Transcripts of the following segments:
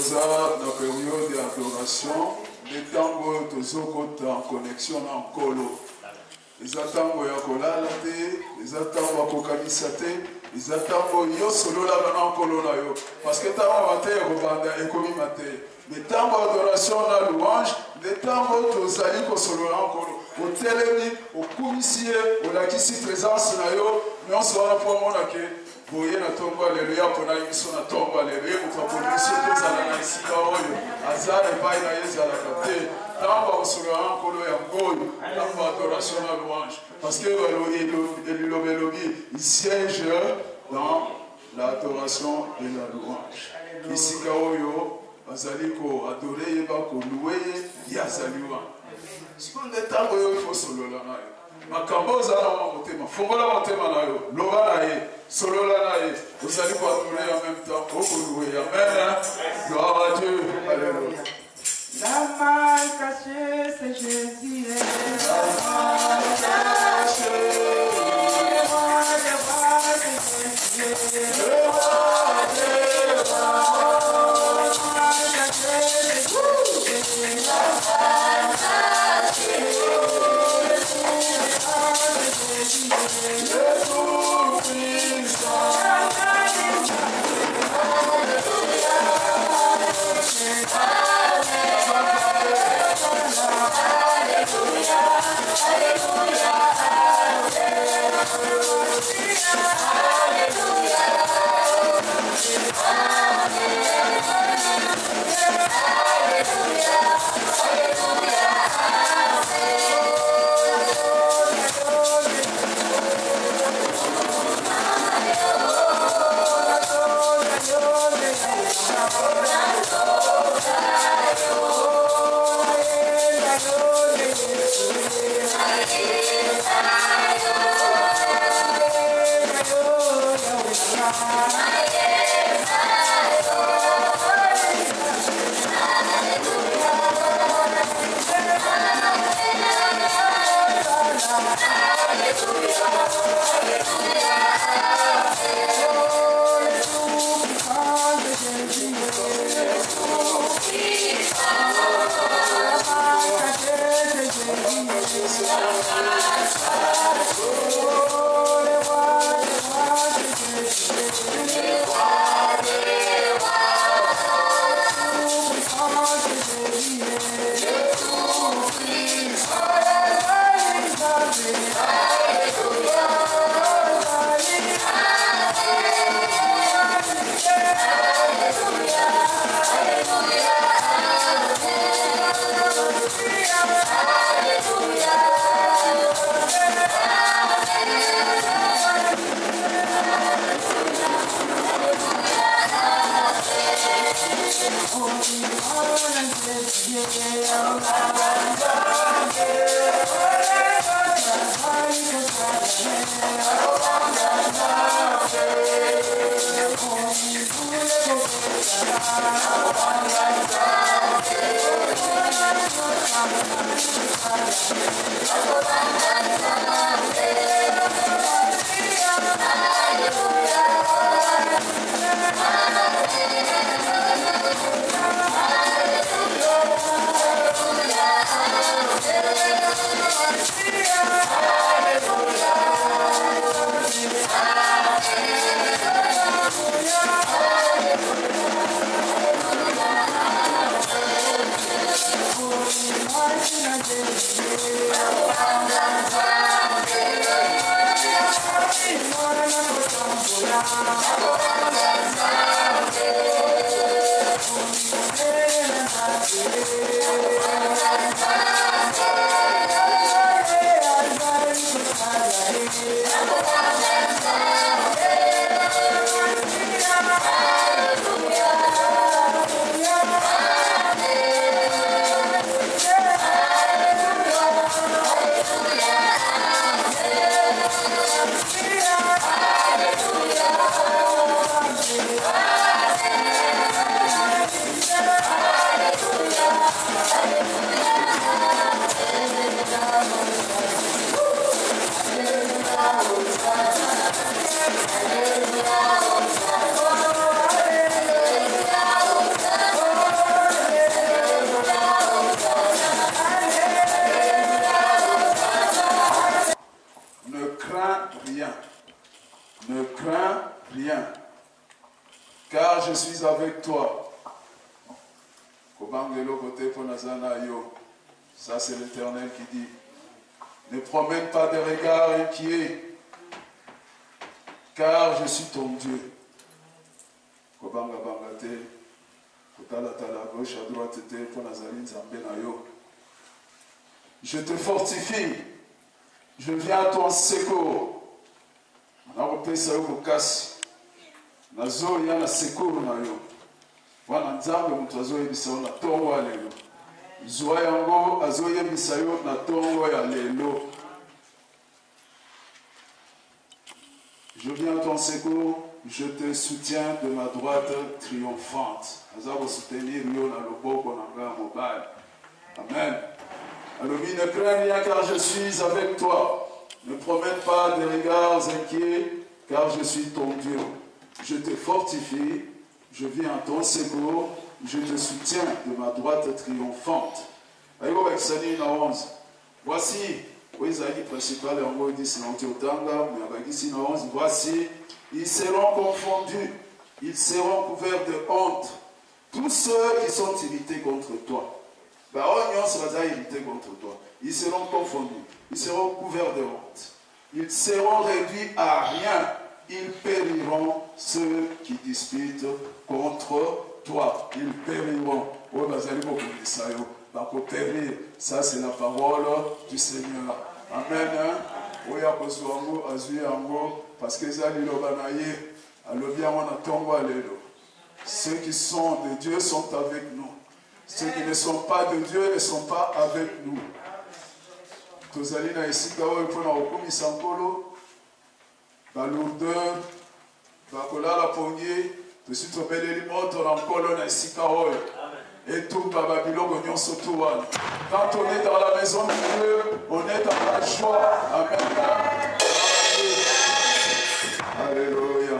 La période d'adoration, les temps où nous sommes en connexion en colo. Les attentes ya kolala te, les attentes ya kokamisa te, les attentes yo solo la en colo na yo. Parce que tant matin rebanda ekomi matin. Les temps d'adoration na louange, les temps où tous allez ko solo en colo. Au télémi, au commissaire, au lakisi présence na yo, mais on se rend pour mon que voyez na tombo alléluia pour na émission na tombo alléluia pour faire police tous à la nasika oyo azar et bail na yeza la capté tamba osolo en kolo ya ngoyo tamba adoration à louange parce que il siège dans l'adoration et la louange isika oyo bazali ko adorer yeba ko louer yazaliwa sikonde tango yo il faut solo la nayo makambo zala motema fongola motema na yo loba na ye solo la na ye vous allez pas adorer en même temps pour louer amen gloire à Dieu alléluia la main cachée c'est Jésus la main cachée le roi des rois c'est Jésus le roi des rois la main cachée c'est Jésus la main cachée le tout-puissant. Alléluia. car je suis avec toi. Ça c'est l'Éternel qui dit, ne promène pas des regards inquiets, car je suis ton Dieu. Je te fortifie, je viens à ton secours. Nazo yana sekuru na yo. Wana nzambe mutu azoyebisa yo na tongo ya lelo. Zwa yango azoyebisa yo na tongo ya lelo. Je viens à ton secours, je te soutiens de ma droite triomphante. Azabo soutenir yo na loboko na nga mobile. Amen. Alobi ne crains rien car je suis avec toi. Ne promène pas des regards inquiets car je suis ton Dieu. Je te fortifie, je viens à ton secours, je te soutiens de ma droite triomphante. Voici, voici, ils seront confondus, ils seront couverts de honte, tous ceux qui sont irrités contre toi. Ils seront confondus, ils seront couverts de honte, ils seront réduits à rien. Ils périront ceux qui disputent contre toi. Ils périront. Ça, c'est la parole du Seigneur. Amen. Parce que ceux qui sont de Dieu sont avec nous. Ceux qui ne sont pas de Dieu ne sont pas avec nous. La lourdeur, la poignée, de suite au bel moto, la colonne et sikaoy. Et tout Babylone, quand on est dans la maison de Dieu, on est dans la joie. Amen. Alléluia.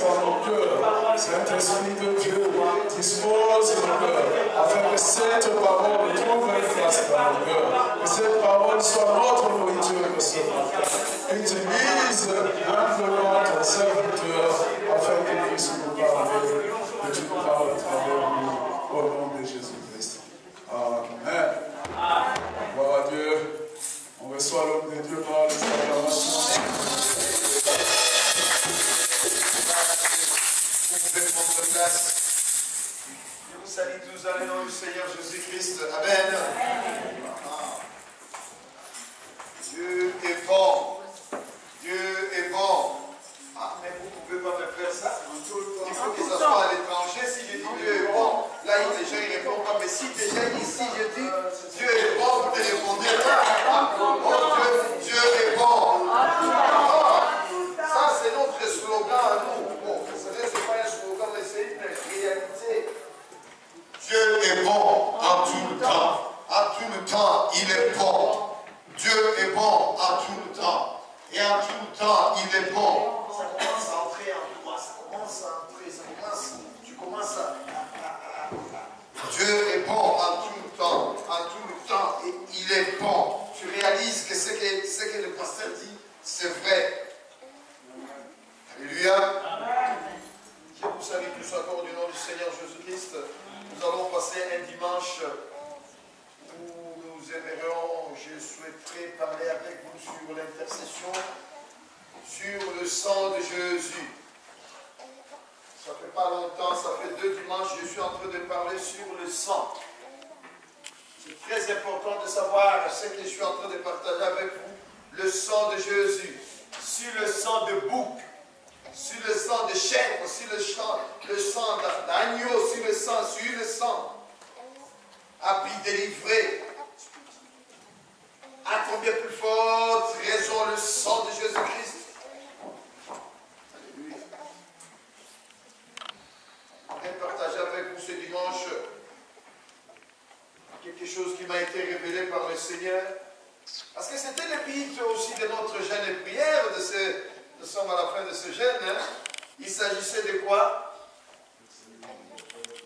dans nos cœurs. Saint-Esprit de Dieu, dispose nos cœurs, afin que cette parole trouve une place dans nos cœurs. Que cette parole soit notre nourriture de ce matin. Utilise maintenant ton serviteur, afin qu'il puisse nous parler, que tu nous parles à travers nous, au nom de Jésus-Christ. Amen. Gloire à Dieu. On reçoit l'homme de Dieu par les acclamations. Vous pouvez prendre place. Je vous salue tous dans le nom du Seigneur Jésus-Christ. Amen. Dieu est bon. Dieu est bon. Ah, mais vous ne pouvez pas me faire ça. Il faut que ça soit à l'étranger. Si je dis Dieu est bon, là, déjà, il ne répond pas. Mais si déjà ici, je dis Dieu est bon, vous ne répondez pas. Oh, Dieu est bon. Ça, c'est notre slogan à nous. Bon, ce n'est pas un slogan, mais c'est une réalité. Dieu est bon en tout le temps. En tout le temps, il est bon. Dieu est bon en tout le temps. Et en tout le temps, il est bon. Ça commence à entrer en toi. Ça commence à entrer. Tu commences à... Dieu est bon en tout le temps. En tout le temps, et il est bon. Tu réalises que ce que le pasteur dit, c'est vrai. Alléluia. Je vous salue tous encore du nom du Seigneur Jésus-Christ. Nous allons passer un dimanche où nous aimerions, je souhaiterais parler avec vous sur l'intercession, sur le sang de Jésus. Ça fait pas longtemps, ça fait 2 dimanches, je suis en train de parler sur le sang. C'est très important de savoir ce que je suis en train de partager avec vous, le sang de Jésus, sur le sang de bouc, sur le sang de chèvre, sur le sang d'agneau, sur le sang, a pu délivrer. À combien plus forte raison le sang de Jésus-Christ. Alléluia. Je vais partager avec vous ce dimanche quelque chose qui m'a été révélé par le Seigneur. Parce que c'était le but aussi de notre jeûne et prière, nous sommes à la fin de ce jeûne. Hein. Il s'agissait de quoi?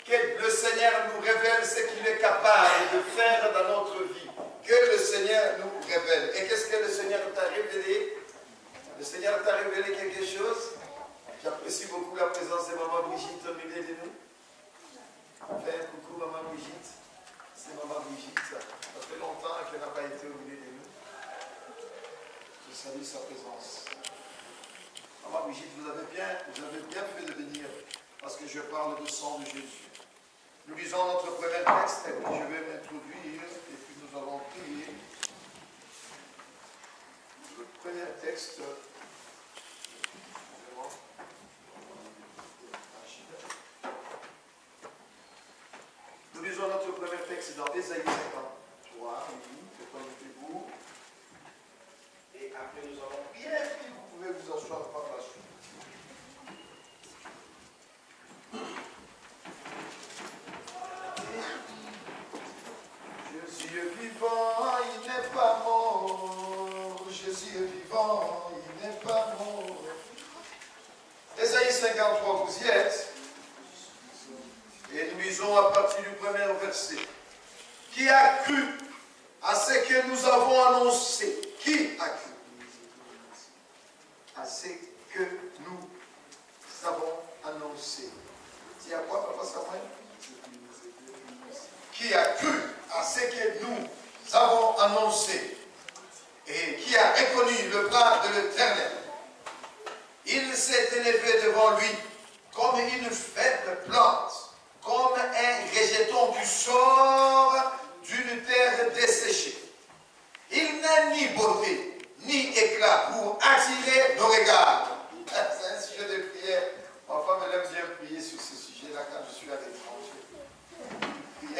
Que le Seigneur nous révèle ce qu'il est capable de faire dans notre vie. Que le Seigneur nous révèle. Et qu'est-ce que le Seigneur t'a révélé? Le Seigneur t'a révélé quelque chose. J'apprécie beaucoup la présence de Maman Brigitte au milieu de nous. Fais un coucou Maman Brigitte. C'est Maman Brigitte. Ça fait longtemps qu'elle n'a pas été au milieu de nous. Je salue sa présence. Maman Brigitte, vous avez bien fait de venir parce que je parle du sang de Jésus. Nous lisons notre premier texte et puis je vais m'introduire et puis nous allons prier. Le premier texte. Nous lisons notre premier texte dans Ésaïe 53. Mettez-vous. Et après nous allons prier. Puis vous pouvez vous asseoir par la suite. Jésus est vivant, il n'est pas mort. Jésus est vivant, il n'est pas mort. Ésaïe 53, vous y êtes. Et nous lisons à partir du premier verset. Qui a cru à ce que nous avons annoncé? Qui a cru à ce que nous avons annoncé? Dis à quoi, Papa Samuel? Qui a cru à ce que nous avons annoncé et qui a reconnu le bras de l'Éternel? Il s'est élevé devant lui comme une faible plante, comme un rejeton qui sort d'une terre desséchée. Il n'a ni beauté, ni éclat pour attirer nos regards. C'est un sujet de prière. Ma femme, elle aime bien prier sur ce sujet-là quand je suis à l'étranger.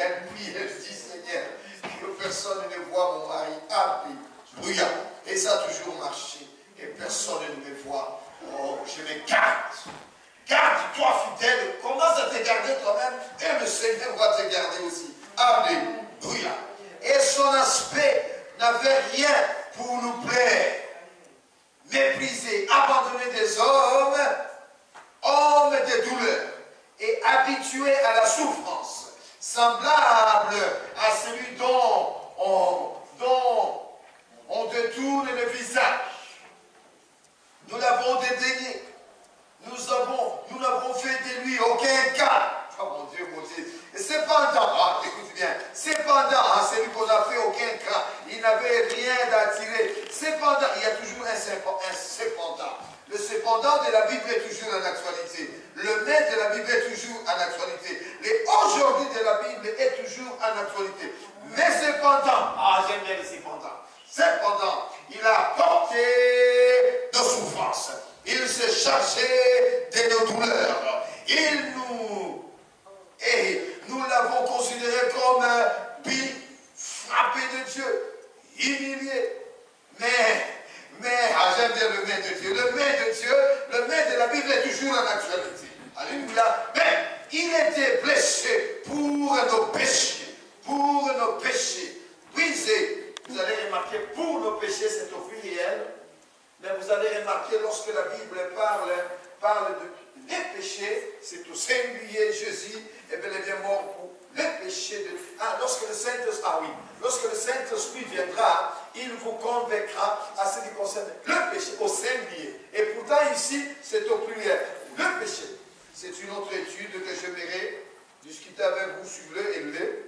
Elle prie, elle dit, Seigneur, que personne ne voit mon mari. Alléluia. Et ça a toujours marché. Et personne ne me voit. Oh, je me garde. Garde-toi fidèle. Commence à te garder toi-même. Et le Seigneur va te garder aussi. Alléluia. Et son aspect n'avait rien pour nous plaire. Méprisé, abandonné des hommes, homme de douleur et habitué à la souffrance, semblable à celui dont on détourne le visage. Nous l'avons dédaigné. Nous n'avons fait de lui aucun cas. Oh mon Dieu, mon Dieu. Et cependant, écoute bien, cependant, celui qu'on n'a fait aucun cas, il n'avait rien d'attiré. Cependant, il y a toujours un cependant. Le cependant de la Bible est toujours en actualité. Le mais de la Bible est toujours en actualité. Le aujourd'hui de la Bible est toujours en actualité. Mais cependant, j'aime bien le cependant. Cependant, il a porté nos souffrances. Il s'est chargé de nos douleurs. Nous l'avons considéré comme un pile frappé de Dieu, humilié. Mais j'aime bien le main de Dieu. Le main de Dieu, le main de la Bible est toujours en actualité. Alléluia. Mais il était blessé pour nos péchés. Pour nos péchés. Brisé. Vous allez remarquer, pour nos péchés, c'est au pluriel. Mais vous allez remarquer, lorsque la Bible parle de les péchés, c'est au singulier. Jésus est bel et bien mort pour les péchés de... lorsque le Saint-Esprit viendra, il vous convaincra à ce qui concerne le péché au singulier. Et pourtant ici, c'est au pluriel. Le péché, c'est une autre étude que j'aimerais discuter avec vous sur le et le.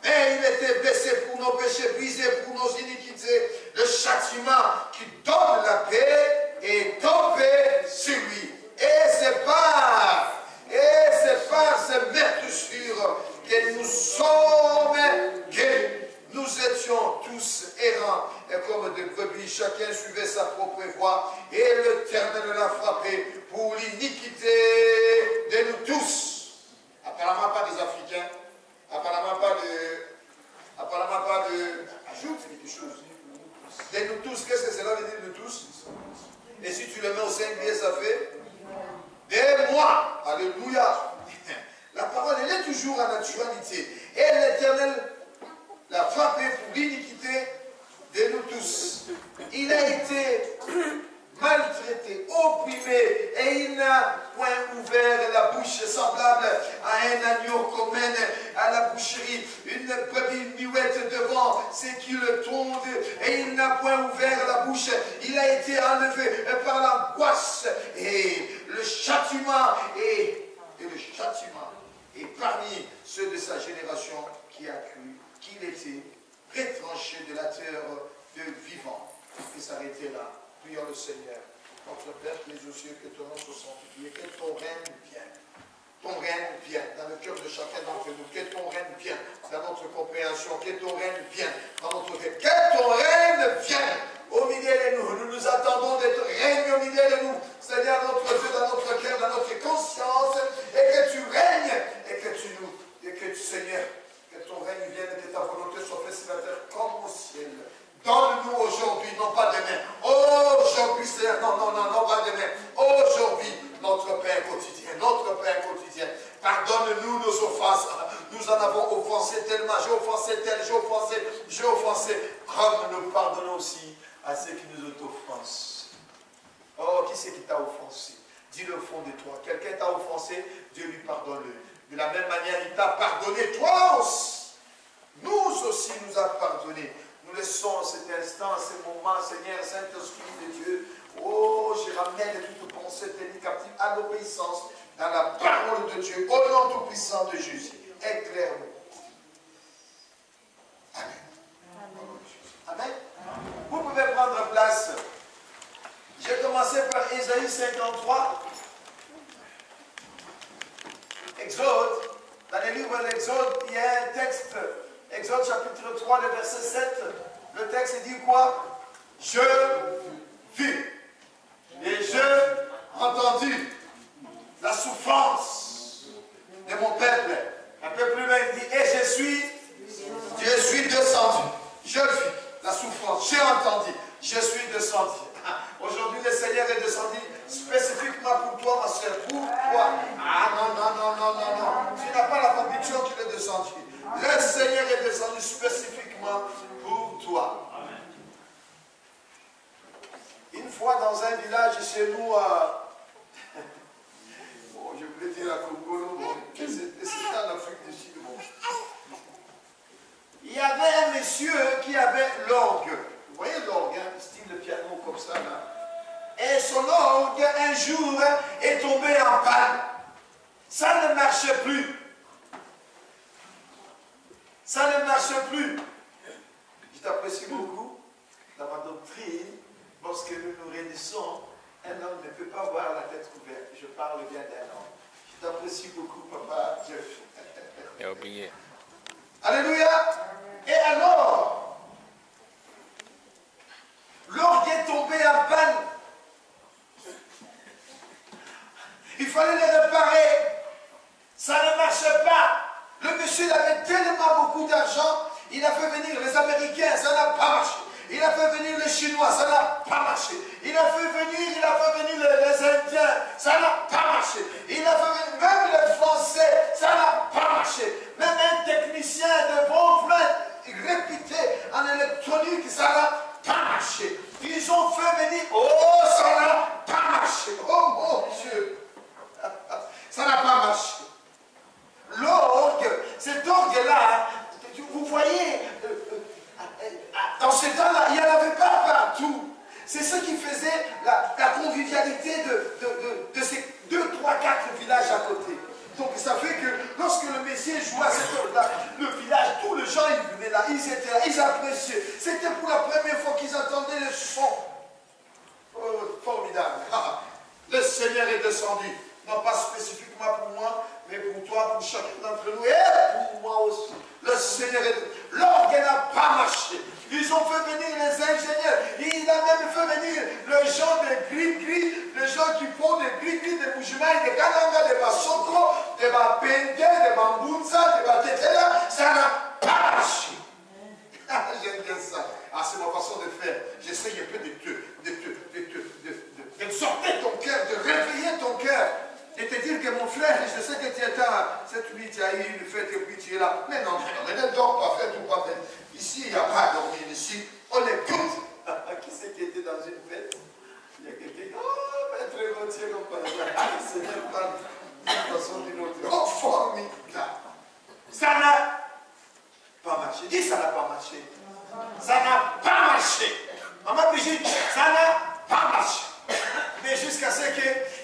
Mais il était blessé pour nos péchés, brisé pour nos iniquités. Le châtiment qui donne la paix est tombé sur lui. Et c'est par ces meurtrissures que nous sommes guéris. Nous étions tous errants et comme des brebis, chacun suivait sa propre voie. Et l'Éternel l'a frappé pour l'iniquité de nous tous. Apparemment pas des Africains. Apparemment pas de... Ajoute quelque chose. De nous tous, qu'est-ce que cela veut dire nous tous? Et si tu le mets au singulier, ça fait de moi. Alléluia. La parole, elle est toujours en actualité. Et l'Éternel l'a frappé pour l'iniquité de nous tous. Il a été maltraité, opprimé, et il n'a point ouvert la bouche semblable à un agneau qu'on mène à la boucherie, une brebis muette devant ceux qui le tondent, et il n'a point ouvert la bouche. Il a été enlevé par l'angoisse, et le châtiment est parmi ceux de sa génération qui a cru qu'il était retranché de la terre de vivant. Et s'arrêter là. Prions le Seigneur. Notre Père qui es aux cieux, que ton nom soit sanctifié, que ton règne vienne. Ton règne vienne dans le cœur de chacun d'entre nous. Que ton règne vienne dans notre compréhension. Que ton règne vienne dans notre vie. Que ton règne vienne au milieu de nous. Nous nous attendons d'être règne au milieu de nous. Seigneur, notre Dieu, dans notre cœur, dans notre conscience. Et que tu règnes. Et que tu, Seigneur, que ton règne vienne et que ta volonté soit faite sur la terre comme au ciel. Donne-nous aujourd'hui, non pas demain. Aujourd'hui, Seigneur, non pas demain. Aujourd'hui, notre Père quotidien, Pardonne-nous nos offenses. Nous en avons offensé tellement. J'ai offensé tel, j'ai offensé. Comme nous pardonnons aussi à ceux qui nous offensent. Oh, qui c'est qui t'a offensé? Dis-le au fond de toi. Quelqu'un t'a offensé, Dieu lui pardonne-le. De la même manière, il t'a pardonné, toi aussi. Nous aussi, nous a pardonné. Nous laissons cet instant, ce moment, Seigneur, Saint-Esprit de Dieu. Oh, je ramène toute pensée tenue captive à l'obéissance dans la parole de Dieu, au nom tout-puissant de Jésus. Éclaire-nous. Amen. Amen. Vous pouvez prendre place. J'ai commencé par Ésaïe 53. Exode. Dans le livre de l'Exode, il y a un texte. Exode chapitre 3, le verset 7. Le texte dit quoi? Je vis et je entendu la souffrance de mon peuple. Un peu plus loin, il dit, et je suis descendu. Je vis la souffrance. J'ai entendu. Je suis descendu. Aujourd'hui, le Seigneur est descendu spécifiquement pour toi, ma soeur. Pour toi. Ah non. Tu n'as pas la conviction qu'il est descendu. Le Seigneur est descendu spécifiquement pour toi. Une fois dans un village chez nous, monsieur qui avait l'orgue. Vous voyez l'orgue, hein, style de piano comme ça là. Et son orgue, un jour, est tombé en panne. Ça ne marchait plus. Ça ne marchait plus. Je t'apprécie beaucoup. Dans ma doctrine, lorsque nous nous réunissons, un homme ne peut pas avoir la tête couverte. Je parle bien d'un homme. Je t'apprécie beaucoup, papa Jeff. Et oublié. Alléluia. Et alors, l'orgue est tombé en panne. Il fallait le réparer. Ça ne marchait pas. Le monsieur il avait tellement beaucoup d'argent, il a fait venir les Américains, ça n'a pas marché. Il a fait venir les Chinois, ça n'a pas marché. Il a fait venir les Indiens, ça n'a pas marché. Il a fait venir même les Français, ça n'a pas marché. Même un technicien de bon flingue réputé en électronique, ça n'a pas marché. Ils ont fait venir, oh, ça n'a pas marché. Oh mon Dieu. Ça n'a pas marché. L'orgue, cet orgue-là, vous voyez, dans ce temps-là, il n'y en avait pas partout. C'est ce qui faisait la convivialité de ces 2, 3, 4 villages à côté. Donc ça fait que lorsque le Messie jouait à cette heure-là, le village, tous les gens ils venaient là, ils étaient là, ils appréciaient. C'était pour la première fois qu'ils entendaient le son. Oh, formidable. Le Seigneur est descendu. Non pas spécifiquement pour moi, mais pour toi, pour chacun d'entre nous, et pour moi aussi. Le Seigneur est... L'orgue n'a pas marché. Ils ont fait venir les ingénieurs. Il a même fait venir les gens de gris-gris, les gens qui font des gris-gris, des Bujumaï, des Kananga, des Basoko, des Bapende, des Bambunza, des Batetela. Ça n'a pas marché. J'aime bien ça. Ah, c'est ma façon de faire. J'essaye un peu de sortir ton cœur, de réveiller ton cœur. Et te dire que mon frère, je sais que tu es à cette nuit, tu as eu une fête et puis tu es là. Mais non, mais ne dors pas, fête ou pas fête. Ici, il n'y a pas à dormir ici. On écoute. Qui c'est qui était dans une fête? Il y a quelqu'un qui dit, oh, maître Gauthier, comme par exemple. Ah, le Seigneur parle d'une façon d'une autre. Oh, formidable. Ça n'a pas marché. Dis, ça n'a pas marché. Ça n'a pas marché. Maman Brigitte, ça n'a pas marché. Mais jusqu'à ce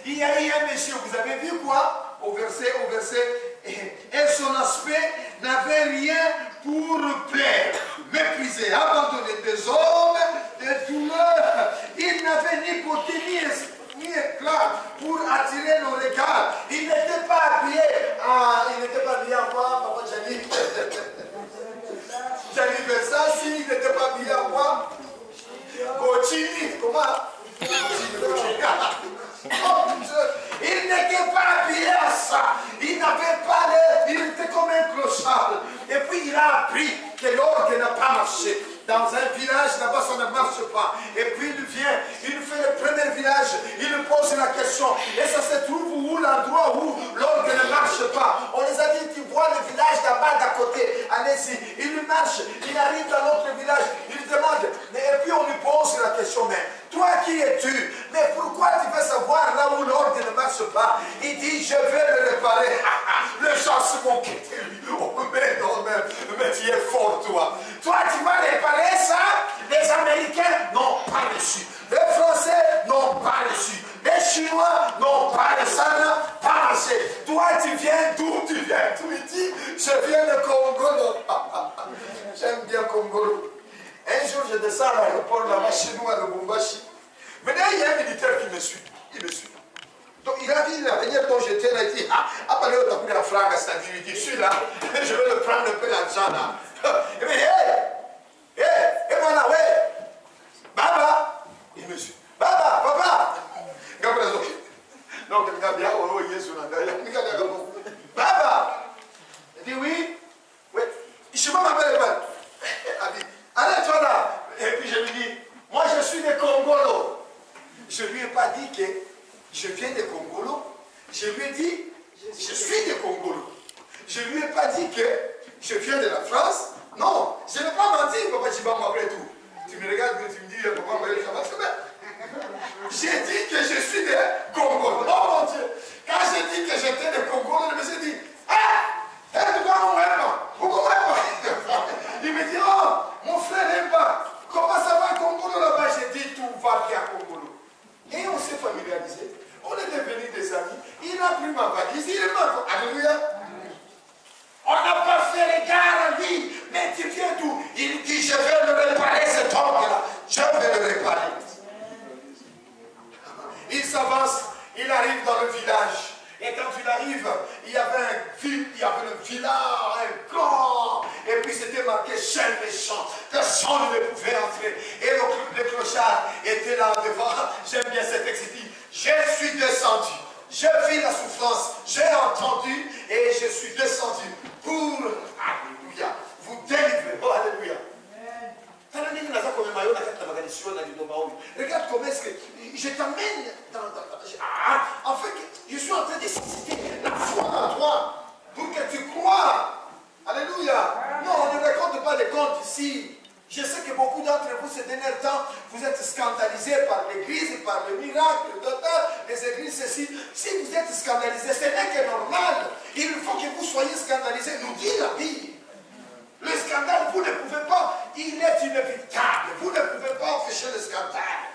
qu'il y a eu un monsieur, vous avez vu quoi? Au verset, et son aspect n'avait rien pour plaire, méprisé, abandonné des hommes, des douleurs. Il n'avait ni beauté ni éclat pour attirer nos regards. Il n'était pas habillé en quoi, papa Gianni? Gianni Versace, il n'était pas habillé en quoi? Gocini, comment? Oh, il n'était pas habillé à ça. Il n'avait pas l'air. Il était comme un clochard. Et puis il a appris que l'orgue n'a pas marché. Dans un village, là-bas, ça ne marche pas. Et puis il vient, il fait le premier village, il pose la question. Et ça se trouve où l'endroit où l'orgue ne marche pas? On les a dit, tu vois le village là-bas d'à côté. Allez-y. Il marche, il arrive dans l'autre village, il demande. Et puis on lui pose la question, mais toi qui es-tu? Mais pourquoi tu veux savoir là où l'orgue ne marche pas? Il dit, je vais le réparer. Les gens se vont quitter lui. Oh, mais non, mais tu es fort, toi. Toi, tu vas réparer ça? Les Américains n'ont pas reçu. Les Français n'ont pas reçu. Les Chinois n'ont pas reçu. Ça n'a pas marché. Toi, tu viens d'où? Tu viens d'où? Il dit, je viens de Congo. J'aime bien Congo. Un jour, je descends à l'aéroport là-bas chez nous à Lubumbashi. Maintenant, il y a un militaire qui me suit. Il me suit. Donc, il a vu la manière dont j'étais là. Il dit, ah, pas le temps pour la frangue, c'est-à-dire, il dit, je suis là, je vais le prendre un peu d'argent là. Il me dit, et voilà, ouais. Baba. Il me suit. Baba, papa. Donc, Baba. Il dit, oui. Oui. Je m'appelle pas. Arrête-toi là. Et puis je lui dis, moi je suis de Congolo. Je ne lui ai pas dit que je viens de Congolo. Je lui ai dit, je suis de Congolo. Je ne lui ai pas dit que je viens de la France. Non, je n'ai pas menti, papa Chiba m'appelle tout. Tu me regardes et tu me dis, papa, ça va très bien. J'ai dit que je suis de Congolo. Oh mon Dieu. Quand j'ai dit que j'étais de Congolo, je me suis dit, il me dit, oh, moi l'église, il est mort. Alléluia. On n'a pas fait l'égard à lui, mais tu viens d'où? Il dit, je vais le réparer, cet homme-là. Je vais le réparer. Il s'avance, il arrive dans le village. Et quand il arrive, il y avait le village, un grand. Et puis c'était marqué seul méchant. Personne ne pouvait entrer. Et le clochard était là devant. J'aime bien cet texte. Il dit, je suis descendu. Je vis la souffrance. J'ai entendu et je suis descendu pour, alléluia, vous délivrer. Oh, alléluia. Regarde comment est-ce que je t'amène dans... En fait, je suis en train de susciter la foi en toi pour que tu crois. Alléluia. Non, on ne raconte pas les contes ici. Je sais que beaucoup d'entre vous, ces derniers temps, vous êtes scandalisés par l'église, par le miracle, le docteur, les églises, ceci. Si vous êtes scandalisés, ce n'est que normal. Il faut que vous soyez scandalisés, nous dit la Bible. Le scandale, vous ne pouvez pas, il est inévitable. Vous ne pouvez pas empêcher le scandale.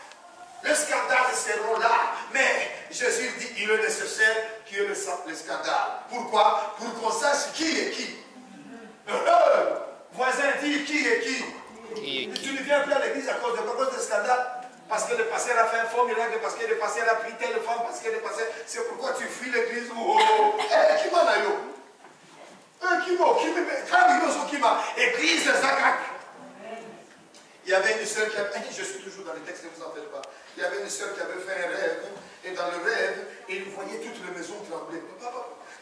Le scandale seront là. Mais Jésus dit, il est nécessaire qu'il y ait le scandale. Pourquoi? Pour qu'on sache qui est qui. Voisin dit qui est qui. Tu ne viens plus à l'église à cause de scandale. Parce que le pasteur a fait un faux miracle, parce que le pasteur a pris telle femme, parce que le pasteur... C'est pourquoi tu fuis l'église. Qui m'en a eu? Église Zakak. Il y avait une sœur qui avait, je suis toujours dans le texte, ne vous en faites pas. Il y avait une sœur qui avait fait un rêve, et dans le rêve, il voyait toutes les maisons trembler.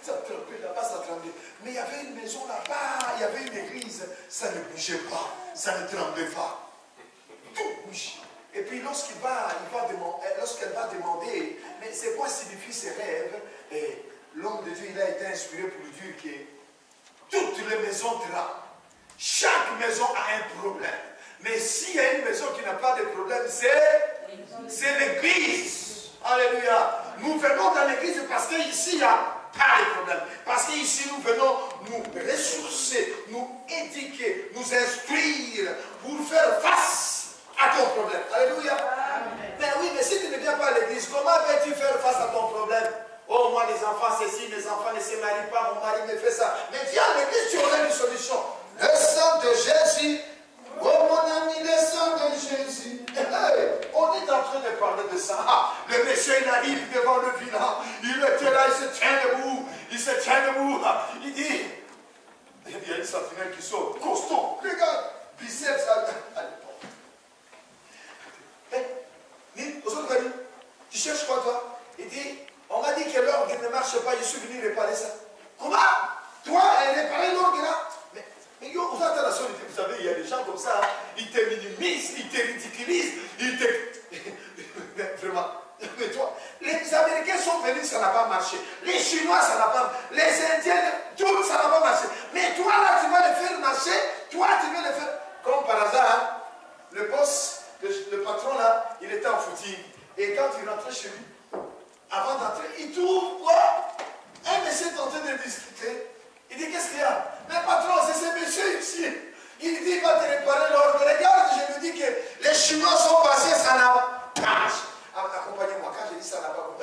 Ça tremblait là-bas, ça tremblait. Mais il y avait une maison là-bas, il y avait une église, ça ne bougeait pas, ça ne tremblait pas. Tout bouge. Et puis lorsqu'elle va demander, mais c'est quoi signifie ces rêves? Et l'homme de Dieu, il a été inspiré pour lui dire que toutes les maisons tremblent. Chaque maison a un problème. Mais s'il y a une maison qui n'a pas de problème, c'est l'église. Alléluia. Nous venons dans l'église parce qu'ici, il n'y a pas de problème. Parce qu'ici, nous venons nous ressourcer, nous éduquer, nous instruire pour faire face à ton problème. Alléluia. Mais oui, mais si tu ne viens pas à l'église, comment vas-tu faire face à ton problème? Oh, moi, les enfants, ceci, mes enfants ne se marient pas, mon mari me fait ça. Mais viens à l'église, tu auras une solution. Le sang de Jésus. Oh, mon ami, le sang de Jésus. On est en train de parler de ça. Le monsieur, il arrive devant le village. Il était là, il se tient debout. Il se tient debout. Il dit, il y a une sentinelle qui sort. Costaud, regarde. Biceps. Tu cherches quoi, toi? Il dit, on m'a dit que l'orgue ne marche pas, je suis venu réparer ça. Comment? Toi, réparer l'orgue là? Mais yo, vous êtes à la solitude, vous savez, il y a des gens comme ça, ils te minimisent, ils te ridiculisent, ils te... Vraiment. Mais toi, les Américains sont venus, ça n'a pas marché. Les Chinois, ça n'a pas marché. Les Indiens, tout, ça n'a pas marché. Mais toi, là, tu vas le faire marcher. Toi, tu vas le faire. Comme par hasard, le boss, le patron, là, il était en footing. Et quand il rentrait chez lui, avant d'entrer, il trouve quoi? Un monsieur est en train de discuter. Il dit, qu'est-ce qu'il y a? Mais patron, c'est ce monsieur ici. Il dit, il va te réparer l'orgue. Regarde, je lui dis que les Chinois sont passés, ça n'a pas. Accompagnez-moi, quand je dis ça n'a pas,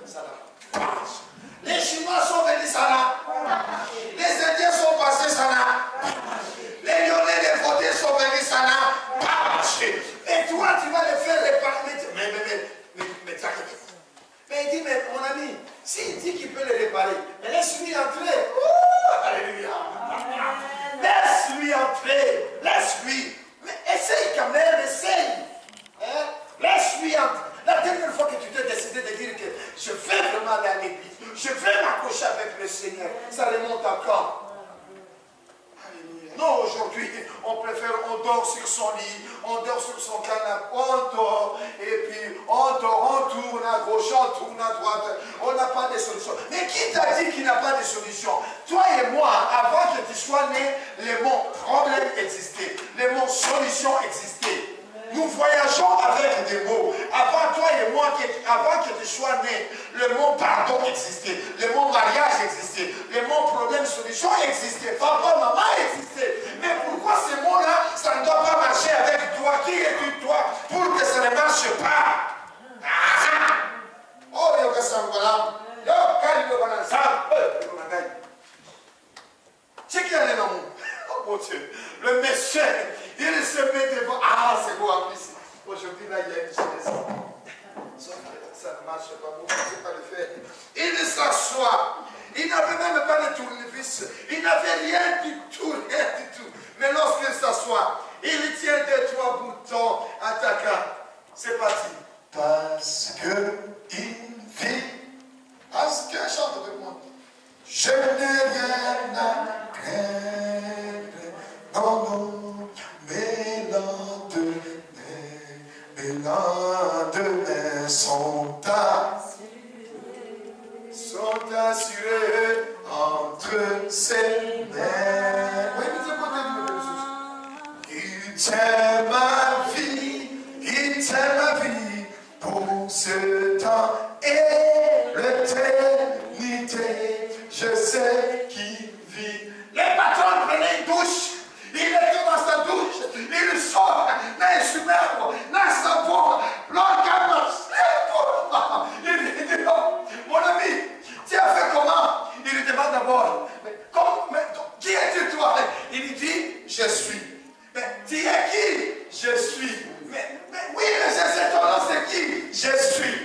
ça n'a pas. Les Chinois sont venus, ça n'a. Les Indiens sont passés, ça n'a. Les Lyonnais, les Vaudés sont venus, ça n'a pas marché. Et toi, tu vas les faire réparer. Mais t'inquiète. Mais il dit, mais mon ami, s'il dit qu'il peut les réparer, mais laisse-lui entrer. Alléluia. Laisse-lui entrer. Laisse-lui. Mais essaye quand même, essaye. Hein? Laisse-lui entrer. La dernière fois que tu t'es décidé de dire que je vais vraiment aller à l'église, je vais m'accrocher avec le Seigneur, ça remonte à quand? Non, aujourd'hui, on préfère, on dort sur son lit, on dort sur son canapé, on dort, et puis on dort, on tourne à gauche, on tourne à droite, on n'a pas de solution. Mais qui t'a dit qu'il n'a pas de solution? Toi et moi, avant que tu sois né, les mots problème existaient, les mots solution existaient. Nous voyageons avec des mots. Avant toi et moi, avant que tu sois né, le mot pardon existait, le mot mariage existait, le mot problème, solution existait, papa, maman existait. Mais pourquoi ces mots-là, ça ne doit pas marcher avec toi? Qui es-tu toi pour que ça ne marche pas? Oh, yo, que ça me va. Yo, calme, ça Dieu. Le monsieur, il se met devant. Ah, c'est beau en plus. Aujourd'hui, là, il y a une chaise. Sauf que ça ne marche pas beaucoup, je ne sais pas le faire. Il s'assoit. Il n'avait même pas de tournevis. Il n'avait rien du tout, rien du tout. Mais lorsqu'il s'assoit, il tient 2-3 boutons attaquants. C'est parti. Parce qu'il vit. Parce que, chante avec moi. Je n'ai rien à craindre. Non, non, mes lendemains sont assurés entre ses mains. Oui, il tient ma vie, il tient ma vie pour ce temps et l'éternité. Je sais qu'il vit. Les patrons prenaient une douche. Il était dans sa douche. Il sort. N'a superbe. N'a savon. L'organe. Il dit, oh, mon ami, tu as fait comment? Il lui demande d'abord, qui es-tu toi? Il dit, je suis. Mais tu es qui? Je suis. Mais oui, mais je sais ton nom, c'est qui? Je suis.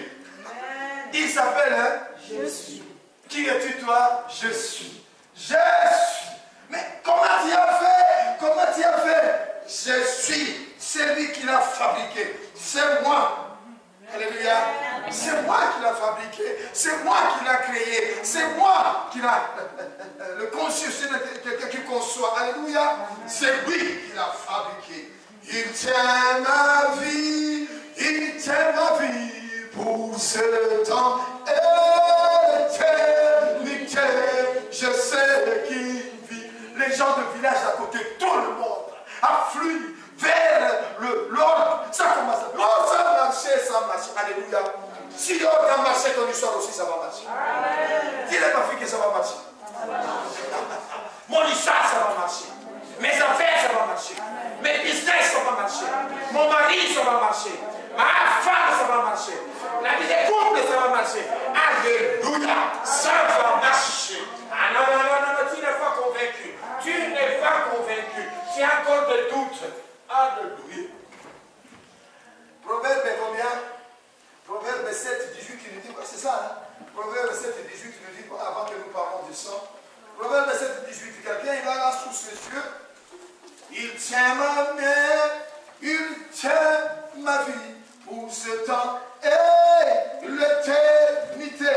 Il s'appelle, hein? Je suis. Qui es-tu toi? Je suis. Je suis. Mais comment tu as fait? Comment tu as fait? Je suis celui qui l'a fabriqué. C'est moi. Alléluia. C'est moi qui l'a fabriqué. C'est moi qui l'a créé. C'est moi qui l'a le conçu. C'est quelqu'un qui conçoit. Alléluia. C'est lui qui l'a fabriqué. Il tient ma vie. Il tient ma vie pour ce temps et l'éternité. Je sais qu'il vit. Les gens de village à côté, tout le monde afflue vers l'ordre. Ça commence à... Oh, ça marche, ça marche. Alléluia. Si l'ordre a marché ton histoire aussi, ça va marcher. Dis-le ma fille que ça va marcher. Mon histoire, ça va marcher. Mes affaires, ça va marcher. Mes business, ça va marcher. Mon mari, ça va marcher. Ma femme, ça va marcher. La vie des couples, ça va marcher. Alléluia. Ça va marcher. Ah non, non, non, non, tu n'es pas convaincu. Tu n'es pas convaincu. Tu as encore des doutes. Alléluia. Proverbe combien? Proverbe 7, 18 qui nous dit quoi? C'est ça, hein? Proverbe 7, 18 qui nous dit quoi? Avant que nous parlons du sang. Proverbe 7, 18. Quelqu'un, il a là sous ses yeux. Il tient ma main. Il tient ma vie pour ce temps et l'éternité.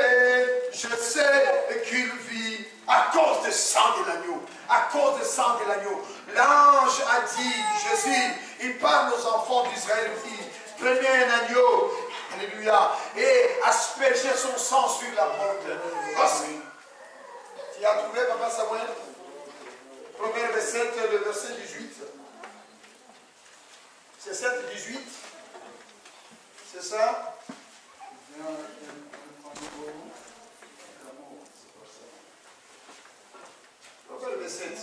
Je sais qu'il vit à cause du sang de l'agneau. À cause du sang de l'agneau. L'ange a dit, Jésus, il parle aux enfants d'Israël, il dit, prenez un agneau, alléluia, et aspergez son sang sur la porte. Tu as trouvé, papa Samuel? Proverbe 7, le verset 18. C'est 7, 18. C'est ça? Proverbe 7.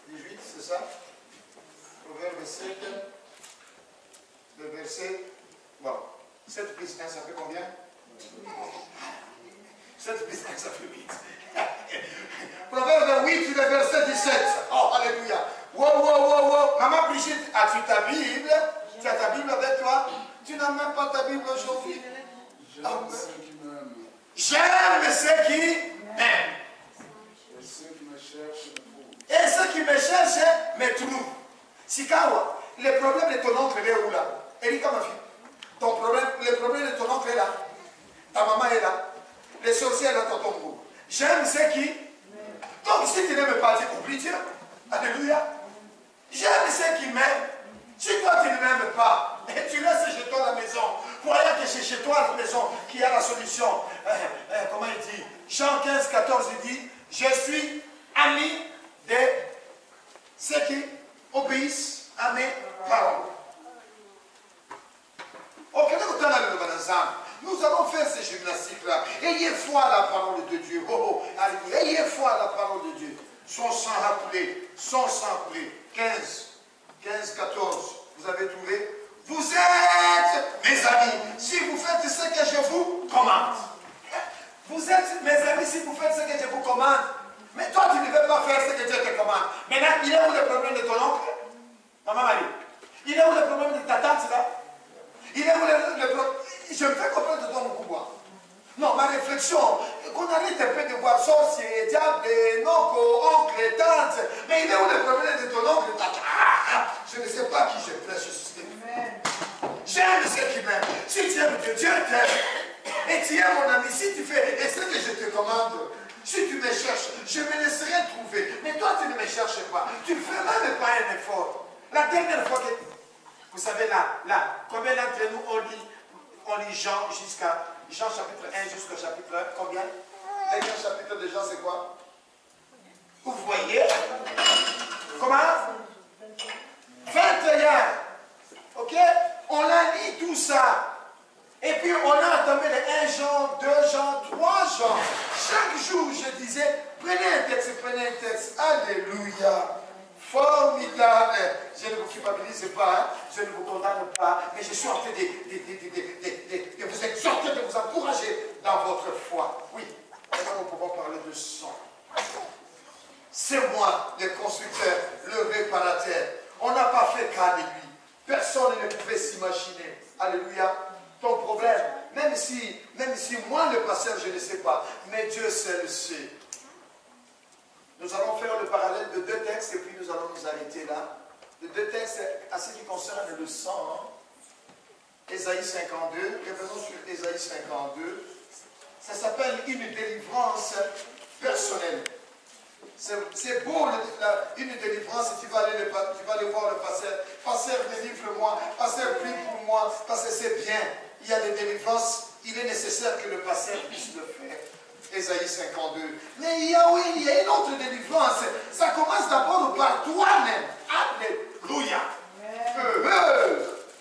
18, c'est ça? Proverbe 7, le verset. Bon. 7 plus 1, ça fait combien? 7 plus 1, ça fait 8. Proverbe 8, le verset 17. Oh, alléluia. Wow, wow, wow, wow. Maman Brigitte, as-tu ta Bible? Tu as ta Bible avec toi? Tu n'as même pas ta Bible aujourd'hui? J'aime ceux qui m'aiment. J'aime ceux qui m'aiment. Et ceux qui me cherchent me trouvent. Et ceux qui me cherchent me trouvent. Sikawa, le problème de ton oncle est où là? Erika, ma fille. Ton problème, le problème de ton oncle est là. Ta maman est là. Les sorciers sont dans ton groupe. J'aime ceux qui. Donc si tu n'aimes pas, oublie Dieu. Alléluia. J'aime ceux qui m'aiment. Si toi tu ne m'aimes pas, et tu laisses chez toi la maison, croyant que c'est chez toi la maison qui a la solution. Comment il dit? Jean 15, 14, il dit, je suis ami de ceux qui obéissent à mes paroles. Nous allons faire ces gymnastiques-là. Ayez foi à la parole de Dieu. Oh, oh, alléluia. Ayez foi à la parole de Dieu. Son sang a coulé. Son sang a coulé. 15, 14. Vous avez trouvé? Vous êtes mes amis si vous faites ce que je vous commande. Vous êtes mes amis si vous faites ce que je vous commande. Mais toi, tu ne veux pas faire ce que Dieu te commande. Maintenant, il est où le problème de ton oncle? Maman Marie. Il est où le problème de ta tante là? Il est où le problème? Je me fais comprendre de toi, mon pouvoir. Non, ma réflexion, qu'on arrête un peu de voir sorcier, diable, oncle, tante. Mais il est où le problème de ton oncle, de ta tante? Je ne sais pas qui je prêche ce système. J'aime ceux qui m'aiment. Si tu aimes Dieu, Dieu t'aime. Et tu es mon ami. Si tu fais, et ce que je te commande, si tu me cherches, je me laisserai trouver. Mais toi, tu ne me cherches pas. Tu ne fais même pas un effort. La dernière fois que... Vous savez, là, combien d'entre nous on lit Jean jusqu'à... Jean chapitre 1 jusqu'au chapitre 1, combien? Le dernier chapitre de Jean, c'est quoi? Vous voyez? Comment? 21. Ok? On a lu tout ça. Et puis on a entamé les 1 Jean, 2 Jean, 3 Jean. Chaque jour, je disais, prenez un texte. Alléluia. Formidable. Je ne vous culpabilise pas, hein? Je ne vous condamne pas, mais je suis en train de vous exhorter, de vous encourager dans votre foi. Oui, maintenant nous pouvons parler de sang. C'est moi, le constructeur, le réparateur. On n'a pas fait cas de lui. Personne ne pouvait s'imaginer. Alléluia. Ton problème, même si moi, le pasteur, je ne sais pas, mais Dieu seul le sait. Nous allons faire le parallèle de 2 textes et puis nous allons nous arrêter là. De 2 textes à ce qui concerne le sang. Ésaïe 52, revenons sur Ésaïe 52. Ça s'appelle une délivrance personnelle. C'est beau, une délivrance, tu vas aller voir le pasteur. Pasteur, délivre-moi. Pasteur, prie pour moi. Pasteur, c'est bien. Il y a des délivrances, il est nécessaire que le pasteur puisse le faire. Ésaïe 52. Mais il y a une autre délivrance. Ça commence d'abord par toi-même. Alléluia.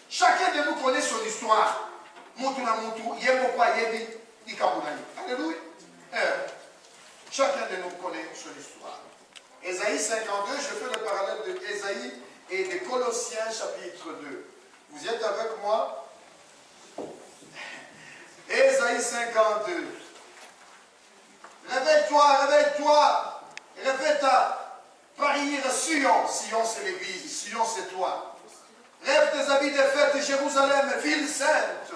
Chacun de nous connaît son histoire. Alléluia. Chacun de nous connaît son histoire. Ésaïe 52, je fais le parallèle de Ésaïe et de Colossiens chapitre 2. Vous êtes avec moi? Ésaïe 52. Réveille-toi, répète-ta, prière Sion. Sion c'est l'église, Sion c'est toi. Rêve tes habits de fête, Jérusalem, ville sainte,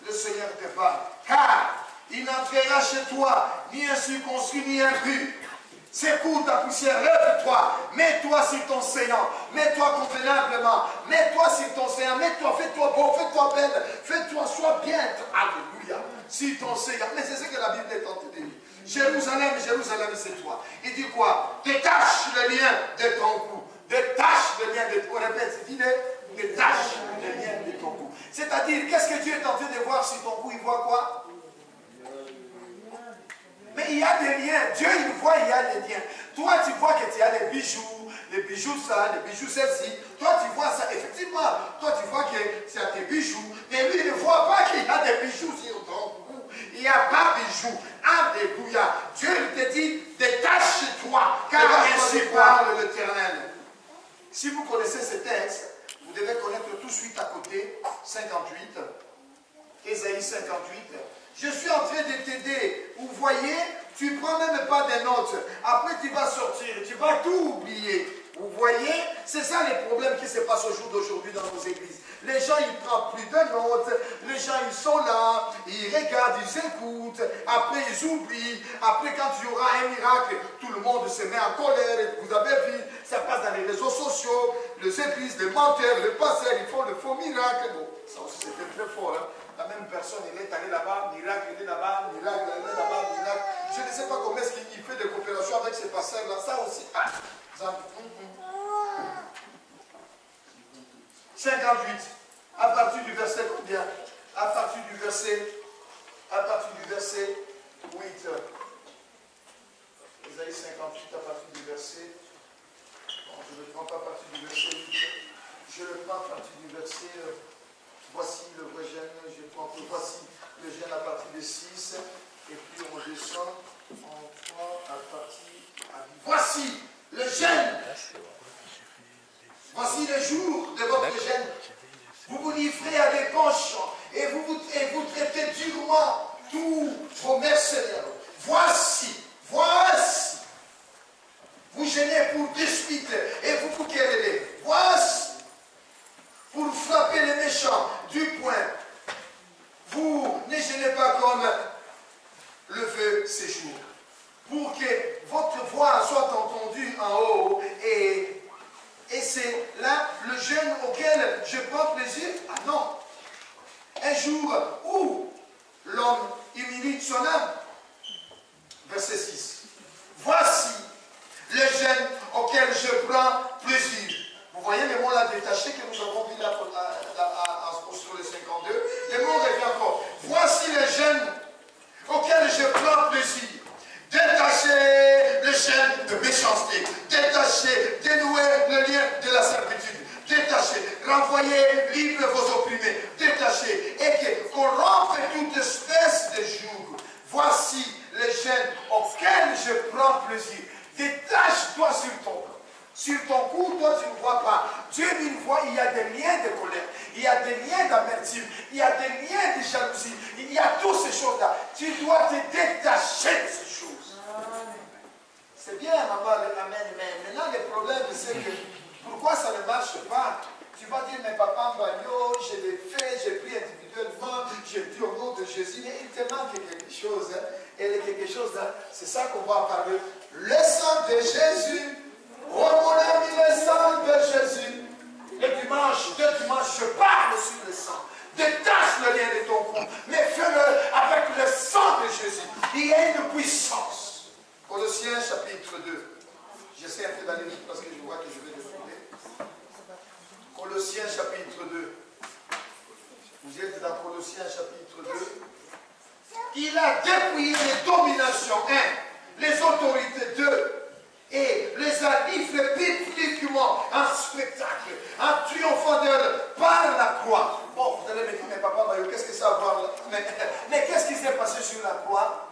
le Seigneur te parle. Car il n'entrera chez toi ni un circoncis ni un but. Secoue ta poussière, lève-toi, mets-toi sur ton séant, mets-toi convenablement, mets-toi sur ton séant, mets-toi, fais-toi beau, fais-toi belle, fais-toi, sois bien. Alléluia. Sur ton séant. Mais c'est ce que la Bible est en train de dire. Jérusalem, Jérusalem, c'est toi. Il dit quoi? Détache le lien de ton cou. Détache le lien de ton cou. Répète, détache le lien de ton cou. C'est-à-dire, qu'est-ce que Dieu est en train de voir sur ton cou? Il voit quoi? Mais il y a des liens. Dieu, il voit, il y a des liens. Toi, tu vois que tu as les bijoux ça, les bijoux ceci. Toi, tu vois ça. Effectivement, toi, tu vois que c'est tes bijoux. Mais lui, il ne voit pas qu'il y a des bijoux sur ton cou. Il n'y a pas de bijoux. Alléluia. Dieu te dit, détache-toi, car ainsi parle l'Éternel. Si vous connaissez ce texte, vous devez connaître tout de suite à côté, 58, Ésaïe 58. Je suis en train de t'aider. Vous voyez, tu ne prends même pas des notes. Après, tu vas sortir, tu vas tout oublier. Vous voyez, c'est ça les problèmes qui se passent au jour d'aujourd'hui dans nos églises. Les gens, ils ne prennent plus de notes. Les gens, ils sont là, ils regardent, ils écoutent. Après, ils oublient. Après, quand il y aura un miracle, tout le monde se met en colère. Et vous avez vu, ça passe dans les réseaux sociaux. Les églises, les menteurs, les pasteurs, ils font le faux miracle. Bon, ça aussi, c'était très fort. Hein? La même personne, il est allé là-bas, miracle, il est là-bas, miracle, il est là-bas, miracle. Je ne sais pas comment est-ce qu'il fait des coopérations avec ces pasteurs-là. Ça aussi. Ah, ça... 58. À partir du verset combien? À partir du verset 8. Ésaïe 58, à partir du verset... Bon, je ne le prends pas à partir du verset 8. Je le prends à partir du verset... Voici le vrai gène, voici le gène à partir de 6, et puis on descend, on prend à partir... Voici le gène. Voici le jour de votre gène. Vous vous livrez à des penches et vous traitez durement tous vos mercenaires. Voici séjour. Pour que votre voix soit entendue en haut. Et c'est là le jeûne auquel je prends plaisir. Ah non. Un jour où l'homme humilie son âme. Verset 6. Voici le jeûne auquel je prends plaisir. Vous voyez les mots là détachés que nous avons vu là sur le 52. Les mots reviennent encore. Voici le jeûne auquel je prends plaisir. Détacher le jeûne de méchanceté. Détacher, dénouer le lien de la servitude. Détacher, renvoyer libre vos opprimés. Détacher et qu'on rompe toute espèce de joug. Voici le jeûne auquel je prends plaisir. Détache-toi sur ton cou. Sur ton cou, toi tu ne vois pas. Dieu il voit, il y a des liens de colère, il y a des liens d'amertume, il y a des liens de jalousie, il y a toutes ces choses-là. Tu dois te détacher de ces choses. C'est bien, maman, amen, mais maintenant le problème c'est que pourquoi ça ne marche pas? Tu vas dire, mais papa Mbanyo, je l'ai fait, j'ai pris individuellement, j'ai dit au nom de Jésus, mais il te manque quelque chose. Hein? Et quelque chose, hein? C'est ça qu'on va parler. Le sang de Jésus. Oh mon ami, le sang de Jésus. Le dimanche, deux dimanches, je parle sur le sang. Détache le lien de ton cou, mais fais-le avec le sang de Jésus. Il y a une puissance. Colossiens chapitre 2. J'essaie un peu d'aller vite parce que je vois que je vais dérouler. Colossiens chapitre 2. Vous êtes dans Colossiens chapitre 2. Il a dépouillé les dominations, 1, les autorités, 2. Et les a livrés publiquement en spectacle, en triomphant d'eux par la croix. Bon, vous allez me dire, mais papa Mayo, qu'est-ce que ça a à voir là? Mais qu'est-ce qui s'est passé sur la croix?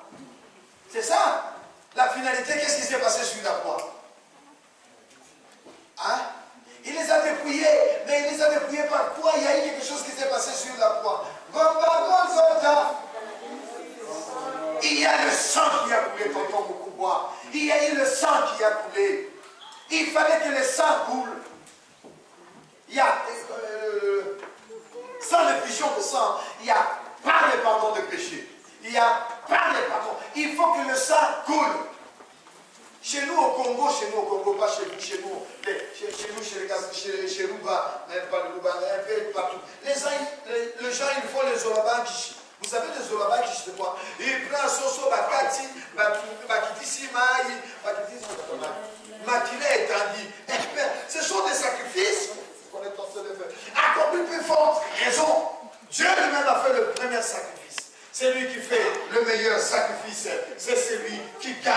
C'est ça, la finalité, qu'est-ce qui s'est passé sur la croix? Hein? Il les a dépouillés, mais il les a dépouillés par quoi? Il y a eu quelque chose qui s'est passé sur la croix. Il y a le sang qui a coulé, tonton Moukoubois. Il y a eu le sang qui a coulé. Il fallait que le sang coule. Il y a, sans l'effusion de sang, il y a par le pardon de péché. Il y a par le pardon. Il faut que le sang coule. Chez nous au Congo, pas chez vous, chez nous, chez Rouba, même pas le Rouba, un peu partout. Les gens, ils font les Zolabankishi. Vous savez les Zolabankishi, c'est quoi? Ils prennent Soso, Bakati, Bakiti Makile et Tandi. Ce sont des sacrifices qu'on est en train de faire. À combien plus forte raison, Dieu lui-même a fait le premier sacrifice. C'est lui qui fait le meilleur sacrifice. C'est celui qui gagne.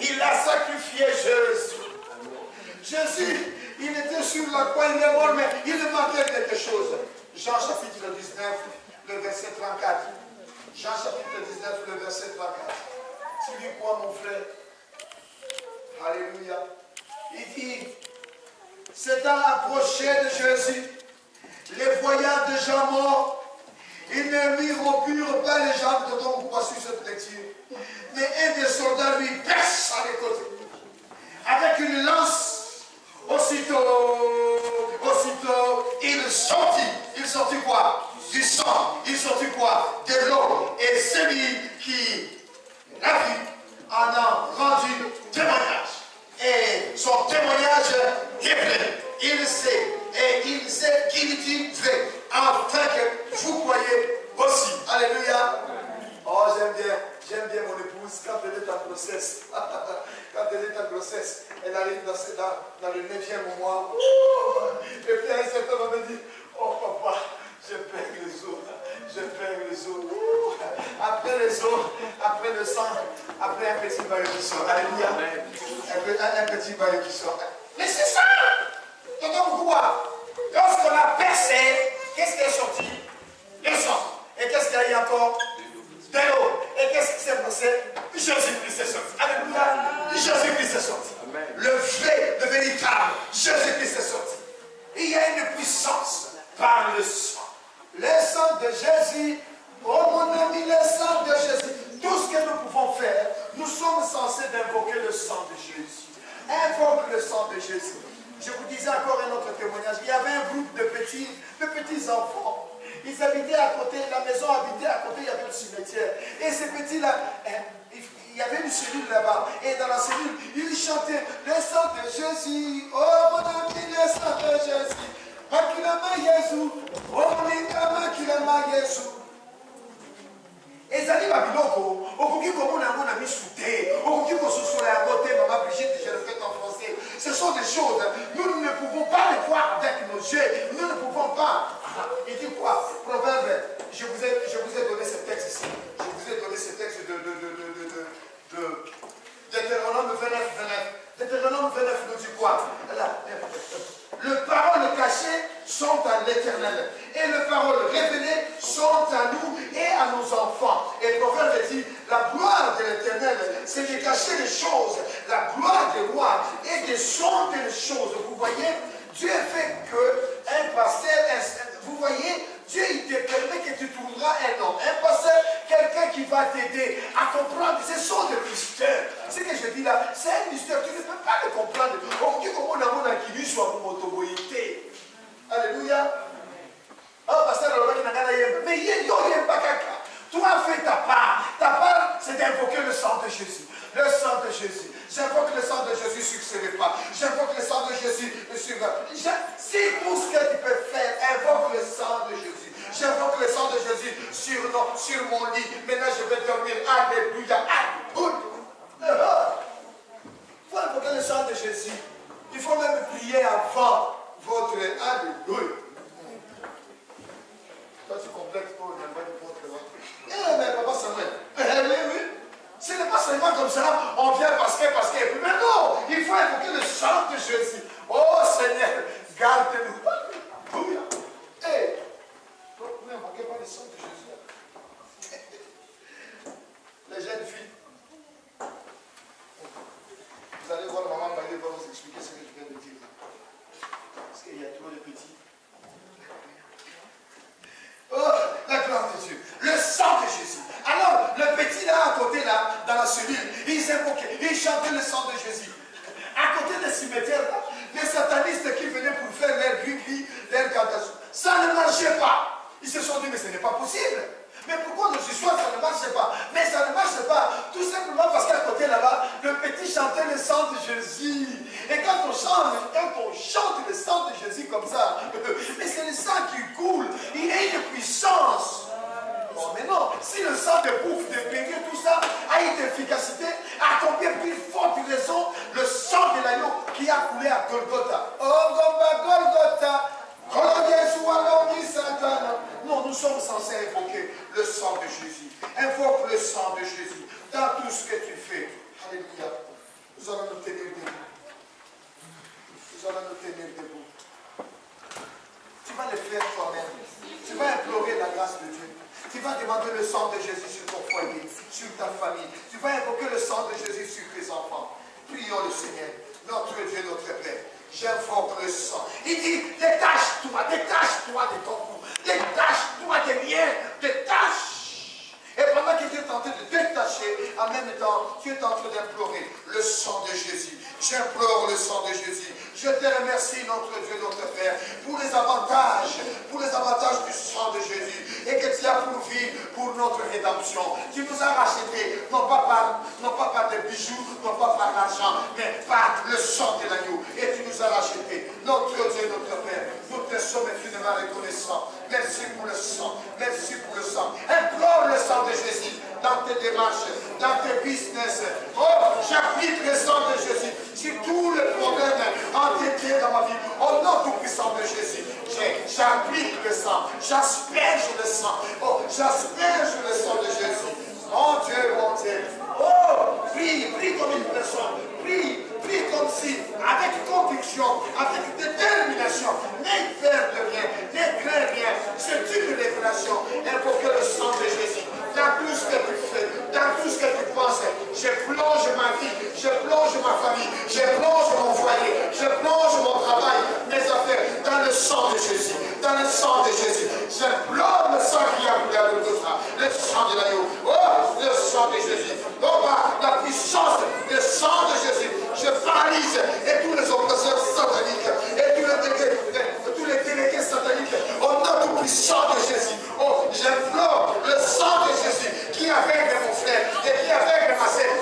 Il a sacrifié Jésus. Jésus, il était sur la croix, il est mort, mais il manquait quelque chose. Jean chapitre 19, le verset 34. Jean chapitre 19, le verset 34. Tu dis quoi, mon frère? Alléluia. Il dit, s'étant approché de Jésus, les voyants de gens morts, ils ne lui rompurent pas les jambes de ton pouvoir sur cette lecture. Mais un des soldats lui perce à les côtés. Avec une lance, aussitôt, il sortit. Il sortit quoi? Du sang. Il sortit quoi? De l'eau. Et celui qui l'a vu en a rendu témoignage. Et son témoignage est vrai. Il sait qu'il dit vrai. Afin que vous croyez aussi. Alléluia. Oh, j'aime bien mon épouse quand elle est en grossesse. Quand elle est en grossesse, elle arrive dans le 9e mois. Et puis à un certain moment, elle me dit, oh papa, je perds les os. Je perds les os. Après les os, après le sang, après un petit baillot qui sort. Alléluia. Un petit baillot qui sort. Mais c'est ça. Donc quoi? Lorsqu'on a percé, qu'est-ce qui est sorti? Le sang. Et qu'est-ce qu'il y a eu encore? De l'eau. Et qu'est-ce qui s'est passé? Jésus-Christ est sorti. Alléluia. Jésus-Christ est sorti. Amen. Le vrai, le véritable Jésus-Christ est sorti. Il y a une puissance par le sang. Le sang de Jésus. Oh mon ami, le sang de Jésus. Tout ce que nous pouvons faire, nous sommes censés invoquer le sang de Jésus. Invoque le sang de Jésus. Je vous disais encore un autre témoignage. Il y avait un groupe de petits enfants. Ils habitaient à côté, la maison habitait à côté, il y avait le cimetière. Et ces petits-là, il il y avait une cellule là-bas. Et dans la cellule, il chantait le sang de Jésus. Oh mon ami, le sang de Jésus. Makilama Yesu. Oh mon Makilama Yesu. Et ça dit Babiloko, Okoki Komona Mona Misouté, Okoki Kososola Yagote, Maman Brigitte, je le fais en français. Ce sont des choses, nous ne pouvons pas les voir avec nos yeux, nous ne pouvons pas. Il dit quoi? Proverbe, je vous ai donné ce texte ici, je vous ai donné ce texte de Deutéronome 29. Deutéronome 29 nous dit quoi? Les paroles cachées sont à l'Éternel et les paroles révélées sont à nous et à nos enfants. Et Proverbe dit, la gloire de l'Éternel, c'est de cacher les choses. La gloire des rois est de sonder les choses. Vous voyez, Dieu fait qu'un pasteur, vous voyez, Dieu il te permet que tu trouveras un homme, un pasteur, quelqu'un qui va t'aider à comprendre. Ce sont des mystères. Ce que je dis là, c'est un mystère. Tu ne peux pas le comprendre. On dit comment on a qui lui soit pour m'autoboyéter. Alléluia. Oh, pasteur, mais il y a pas caca. Toi, fais ta part. Ta part, c'est d'invoquer le sang de Jésus. Le sang de Jésus. J'invoque le sang de Jésus sur ce repas. J'invoque le sang de Jésus sur... Si tout ce que tu peux faire, invoque le sang de Jésus. J'invoque le sang de Jésus sur mon lit. Maintenant, je vais dormir. Alléluia. Alléluia. Il faut invoquer le sang de Jésus. Il faut même prier avant votre... Alléluia. Toi, tu complexes pour le même votre... mais papa Samuel, oui. Ce n'est pas seulement comme ça, on vient parce que, mais non, il faut invoquer le sang de Jésus. Oh Seigneur, garde-nous. Alléluia. Hey, vous n'invoquez pas le sang de Jésus. Les jeunes filles, vous allez voir maman Marie va vous expliquer ce que je viens de dire. Parce qu'il y a trop de petits. Oh, la gloire de Dieu. Le sang de Jésus. Alors, le petit là, à côté là, dans la cellule, ils invoquaient, ils chantaient le sang de Jésus. À côté des cimetières là, les satanistes qui venaient pour faire leur gris-gris, leur cantation, ça ne marchait pas. Ils se sont dit, mais ce n'est pas possible. Mais pourquoi nous y sommes, ça ne marche pas? Mais ça ne marche pas, tout simplement parce qu'à côté là-bas, le petit chantait le sang de Jésus. Et quand on chante le sang de Jésus comme ça, mais c'est le sang qui coule, il a une puissance. Bon, mais non, si le sang de bouffe, de béni, tout ça a une efficacité, à combien plus forte raison le sang de l'agneau qui a coulé à Golgotha. Oh, Golgotha. Non, nous sommes censés invoquer le sang de Jésus. Invoque le sang de Jésus dans tout ce que tu fais. Alléluia. Nous allons nous tenir debout. Nous allons nous tenir debout. Tu vas le faire toi-même. Tu vas implorer la grâce de Dieu. Tu vas demander le sang de Jésus sur ton foyer, sur ta famille. Tu vas invoquer le sang de Jésus sur tes enfants. Prions le Seigneur, notre Dieu, notre Père. J'invoque le sang. Il dit, détache-toi de ton cou. Détache-toi des liens, détache. Et pendant que tu es en train de détacher, en même temps, tu es en train d'implorer le sang de Jésus. J'implore le sang de Jésus. Je te remercie, notre Dieu, notre Père, pour les avantages du sang de Jésus. Et que tu as pourvu pour notre rédemption. Tu nous as rachetés, non pas par des bijoux, non pas par l'argent, mais par le sang de l'agneau. Et tu nous as rachetés. Notre Dieu, notre Père, nous te sommes infiniment reconnaissants. Merci pour le sang. Merci pour le sang. Implore le sang de Jésus dans tes démarches, dans tes business. Oh, j'applique le sang de Jésus sur tous les problèmes entêtés dans ma vie. Au nom tout-puissant de Jésus, j'applique le sang. J'asperge le sang. Oh, j'asperge le sang de Jésus. Mon Dieu, mon Dieu. Oh, prie comme une personne. Prie comme si, avec conviction, avec détermination, n'aie peur de rien, n'aie craint rien. C'est une révélation. Invoquer le sang de Jésus. Dans tout ce que tu fais, dans tout ce que tu penses, je plonge ma vie, je plonge ma famille, je plonge mon foyer, je plonge mon travail, mes affaires, dans le sang de Jésus, dans le sang de Jésus. J'implore le sang qui a coulé à Golgotha, le sang de l'agneau, oh, le sang de Jésus, oh, la puissance, le sang de Jésus. Je paralyse et tous les oppresseurs sataniques, et tous les délégués sataniques, au nom tout puissant de Jésus. Oh, j'implore le sang de Jésus qui aveugle mon frère et qui aveugle ma sœur,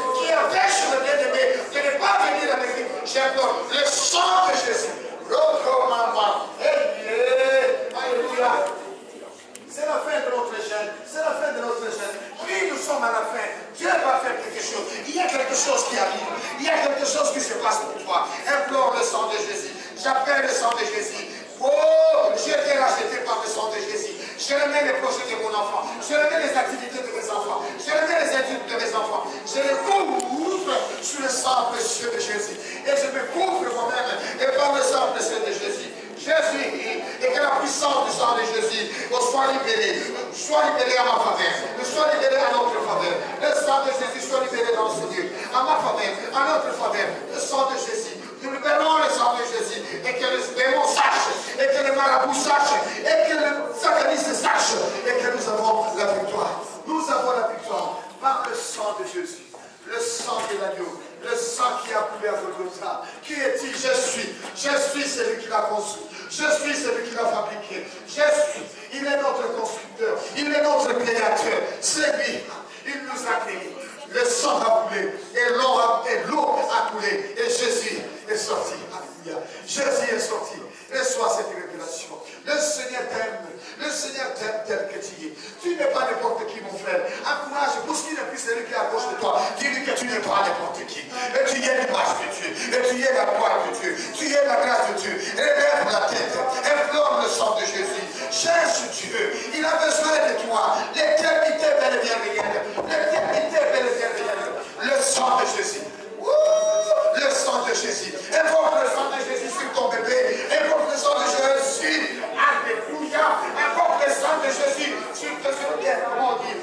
Jésus, sois libéré. Sois libéré à ma faveur. Sois libéré à notre faveur. Le sang de Jésus soit libéré dans ce lieu. À ma faveur, à notre faveur. Le sang de Jésus. Nous libérons le sang de Jésus. Et que le démon sache. Et que le marabout sache. Et que le sataniste sache. Et que nous avons la victoire. Nous avons la victoire par le sang de Jésus. Le sang de l'agneau, le sang qui a coulé à Golgotha. Qui est-il? Je suis celui qui l'a conçu. Je suis celui qui l'a fabriqué. Je suis. Il est notre constructeur. Il est notre créateur. C'est lui. Il nous a créés. Le sang a coulé. Et l'eau a coulé. Et Jésus est sorti. Alléluia. Jésus est sorti. Reçois cette révélation. Le Seigneur t'aime. Le Seigneur t'aime tel que tu es. Tu n'es pas n'importe qui, mon frère. Encourage, bouscule plus celui qui est à gauche de toi. Dis-lui que tu n'es pas n'importe qui. Et tu es l'image de Dieu. Et tu es la gloire de Dieu. Tu es la grâce de Dieu. Relève la tête. Implore le sang de Jésus. Cherche Dieu. Il a besoin de toi. L'éternité est bel et bien réelle. L'éternité est bel et bien réelle. Le sang de Jésus. Le sang de Jésus. Invoque le sang de Jésus sur ton bébé. Invoque le sang de Jésus. Alléluia. Invoque le sang de Jésus sur tes oreilles. Comment dire?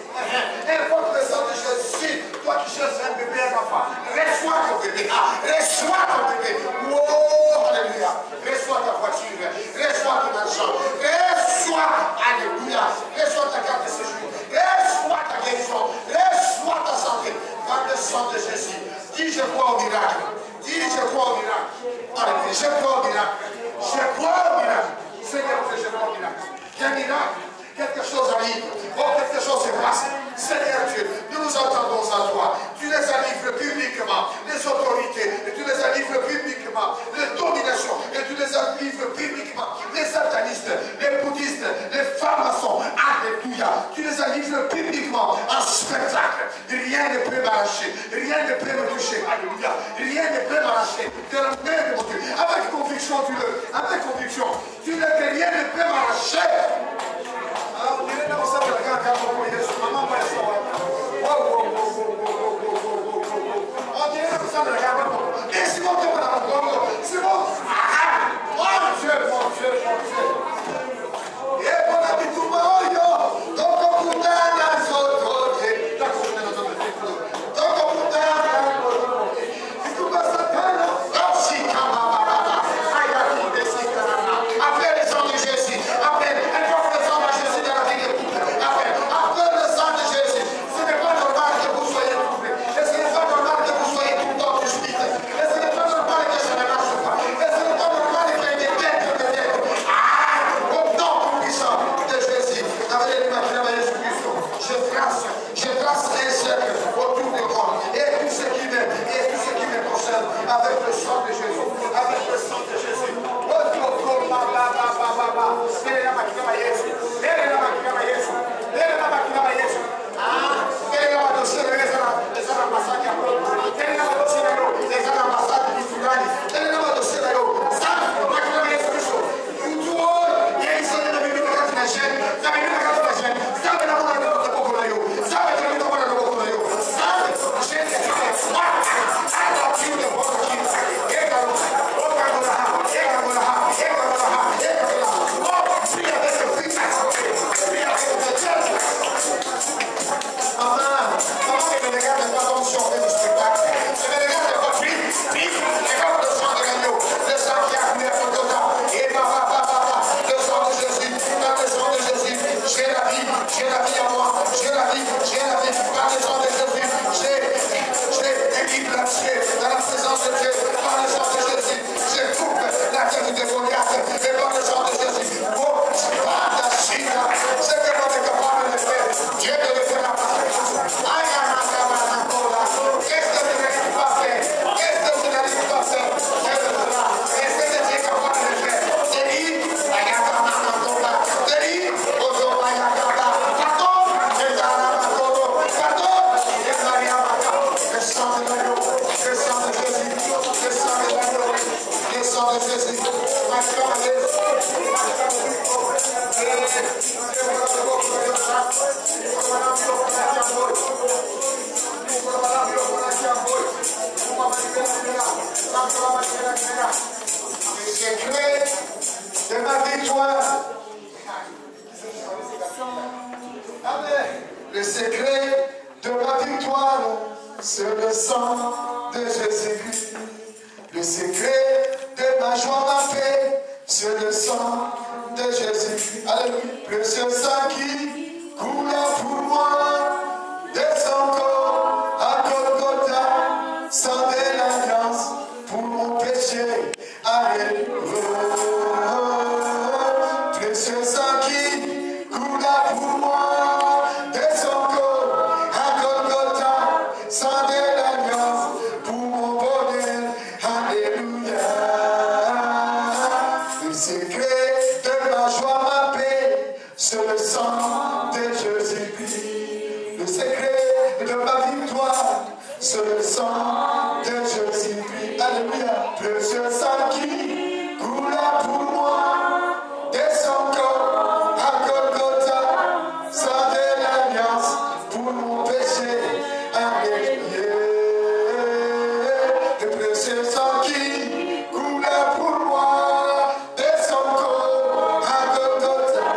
Invoque le sang de Jésus. Toi qui cherches un bébé, un enfant. Reçois ton bébé. Reçois ton bébé. Oh, alléluia. Reçois ta voiture. Reçois ton argent. Reçois. Alléluia. Reçois ta carte de séjour. Reçois ta guérison. Reçois ta santé. Par le sang de Jésus. Dis, je crois au miracle. Dis, je crois au miracle. Alléluia. Je crois au miracle. Je crois au miracle. Seigneur, je crois au miracle. Quel miracle. Quelque chose arrive. Oh, quelque chose se passe. Seigneur Dieu, nous nous attendons à toi. Tu les as livrés publiquement. Les autorités. Et tu les as livrés publiquement. Les dominations. Et tu les as livrés publiquement. Les satanistes. Les bouddhistes. Les francs-maçons. Alléluia. Tu les as livrés publiquement en spectacle. Rien ne peut m'arracher. Rien ne peut me toucher. Alléluia. Rien ne peut m'arracher de la main de mon Dieu. Avec conviction, tu le. Avec conviction. Tu ne peux rien ne peut m'arracher. On dirait que ça va regarder pour Jésus. Maman va se voir. On dirait que ça va regarder pour. Et si mon Dieu va dans le Congo, c'est bon. Mon Dieu, mon Dieu, mon Dieu. Et bon ami tout le monde, donc on peut dans la zone. Appelle les gens de Jésus. Appelle. Invoque le sang de Jésus dans la vie de couple. Appelle le sang de Jésus. Ce n'est pas normal que vous soyez troublés. Et ce n'est pas normal que vous soyez tout le temps suspite. Et ce n'est pas normal que ça ne marche pas. Et ce n'est pas normal qu'il y ait des têtes de tête. Au nom puissant de Jésus. Avec les mains de Jésus-Christ. Je trace un cercle autour de moi. Et tout ce qui m'aime. Et tout ce qui me concerne. Avec le sang de Jésus. Avec le sang de Jésus. The c'est le sang de Jésus-Christ. Le secret de ma joie, ma paix, c'est le sang de Jésus-Christ. Alléluia. Précieux sang qui coula pour moi, de son corps à Golgotha, sang de l'alliance pour mon péché. Alléluia. Précieux sang qui coula pour moi, de son corps à Golgotha, sang de l'alliance pour mon bonheur. Alléluia. Le secret de ma joie, ma paix, c'est le sang de Jésus-Christ. Le secret de ma victoire, c'est le sang de Jésus-Christ. Alléluia. Précieux sang qui coula pour moi, de son corps à Golgotha, sang de l'alliance pour mon péché. Alléluia. Le précieux sang qui coula pour moi, de son corps à Golgotha,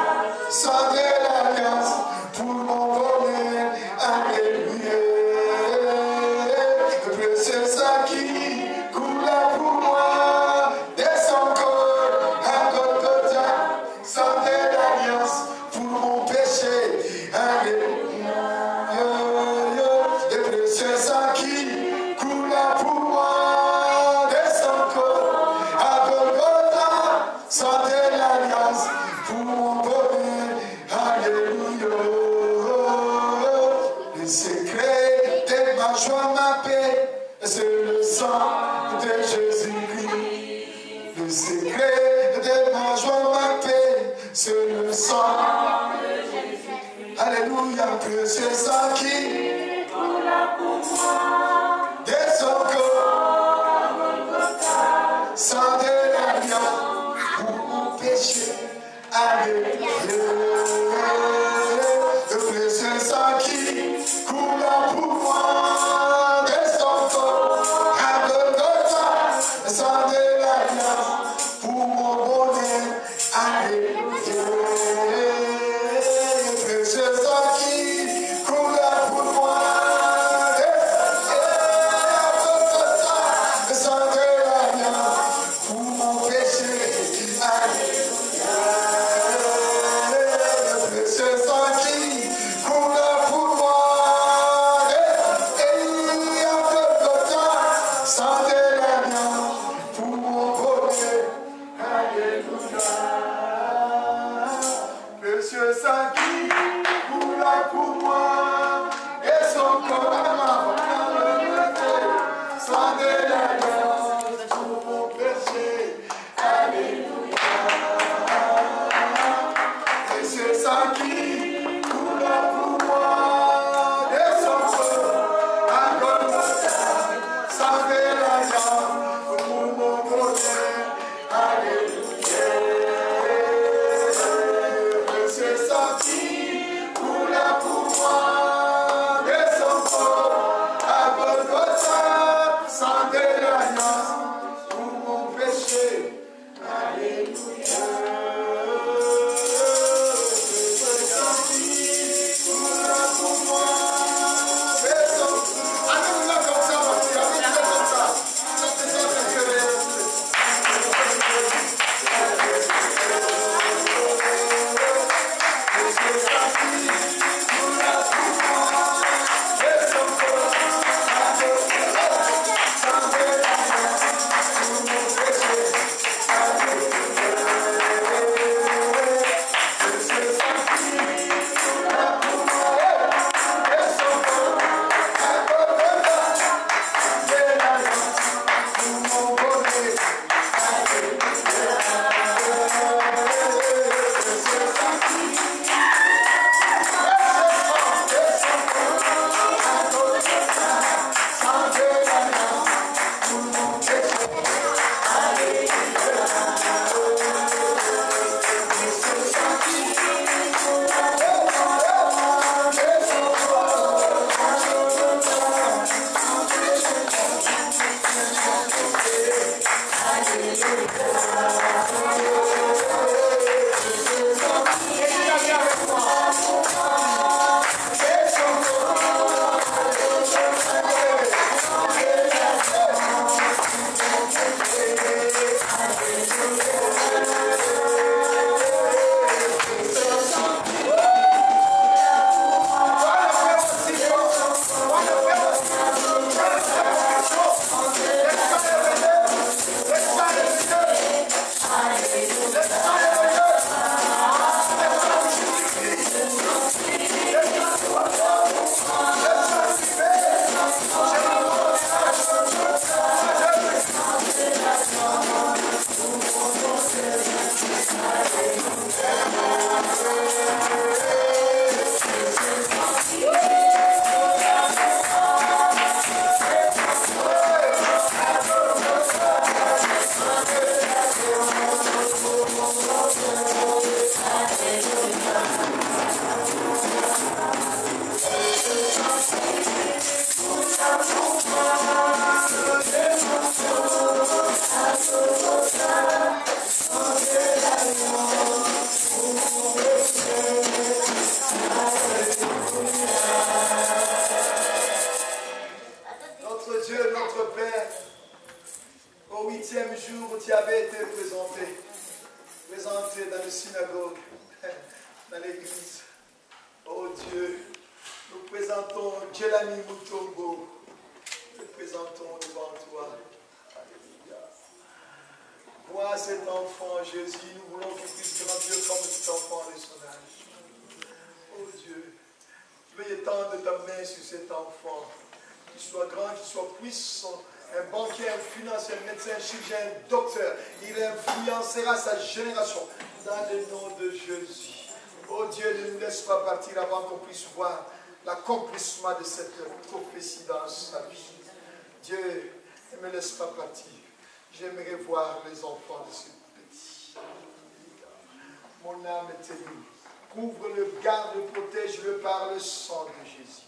sang de l'alliance pour mon bonheur. Alléluia. Le précieux sang qui coula pour moi, de son corps à Golgotha, sang de l'alliance pour mon péché. Alléluia. Le précieux sang qui coula pour moi, de son corps à Golgotha, sang de l'alliance pour mon bonheur. Alléluia. Le secret de ma joie, ma paix, c'est le sang de Jésus-Christ. Le secret de ma joie, ma paix, c'est le sang de Jésus-Christ. Alléluia. Précieux sang qui coula pour moi, de son corps, sang de l'alliance pour mon péché. Alléluia. Le précieux sang qui coula pour moi, de son corps à Golgotha, sang de l'alliance pour mon bonheur. Alléluia. Le précieux sang qui coula pour moi, de Golgotha, sang de l'alliance pour mon péché. Alléluia. Le précieux sang qui coula pour moi, de Golgotha, sang de l'alliance pour mon bonheur. Alléluia. Précieux sang qui coula pour moi, et son corps à ma sang de l'alliance pour mon péché. Alléluia. Précieux sang qui coula pour moi, de son corps à Golgotha, sang de l'alliance pour mon bonheur. Alléluia. Précieux sang qui coula pour moi, de son corps à Golgotha, sang de l'alliance pour mon péché. Alléluia. Précieux sang qui coula pour moi, de son corps. Alléluia comme ça, ma fille. Alléluia comme ça. Chantez ça, Précieux sang qui coula pour moi, de son corps à Golgotha, sang de l'alliance 8e jour où tu avais été présenté dans la synagogue, dans l'église. Oh Dieu, nous présentons Djelani Mutombo, nous présentons devant toi. Alléluia. Vois cet enfant, Jésus, nous voulons qu'il puisse grandir comme cet enfant de son âge. Oh Dieu, veuille étendre ta main sur cet enfant, qu'il soit grand, qu'il soit puissant, un banquier, un financier, un médecin, un chirurgien, un docteur. Il influencera sa génération dans le nom de Jésus. Oh Dieu, ne nous laisse pas partir avant qu'on puisse voir l'accomplissement de cette prophétie dans sa vie. Dieu, ne me laisse pas partir. J'aimerais voir les enfants de ce petit. Mon âme est émue. Couvre-le, garde-le, protège-le par le sang de Jésus.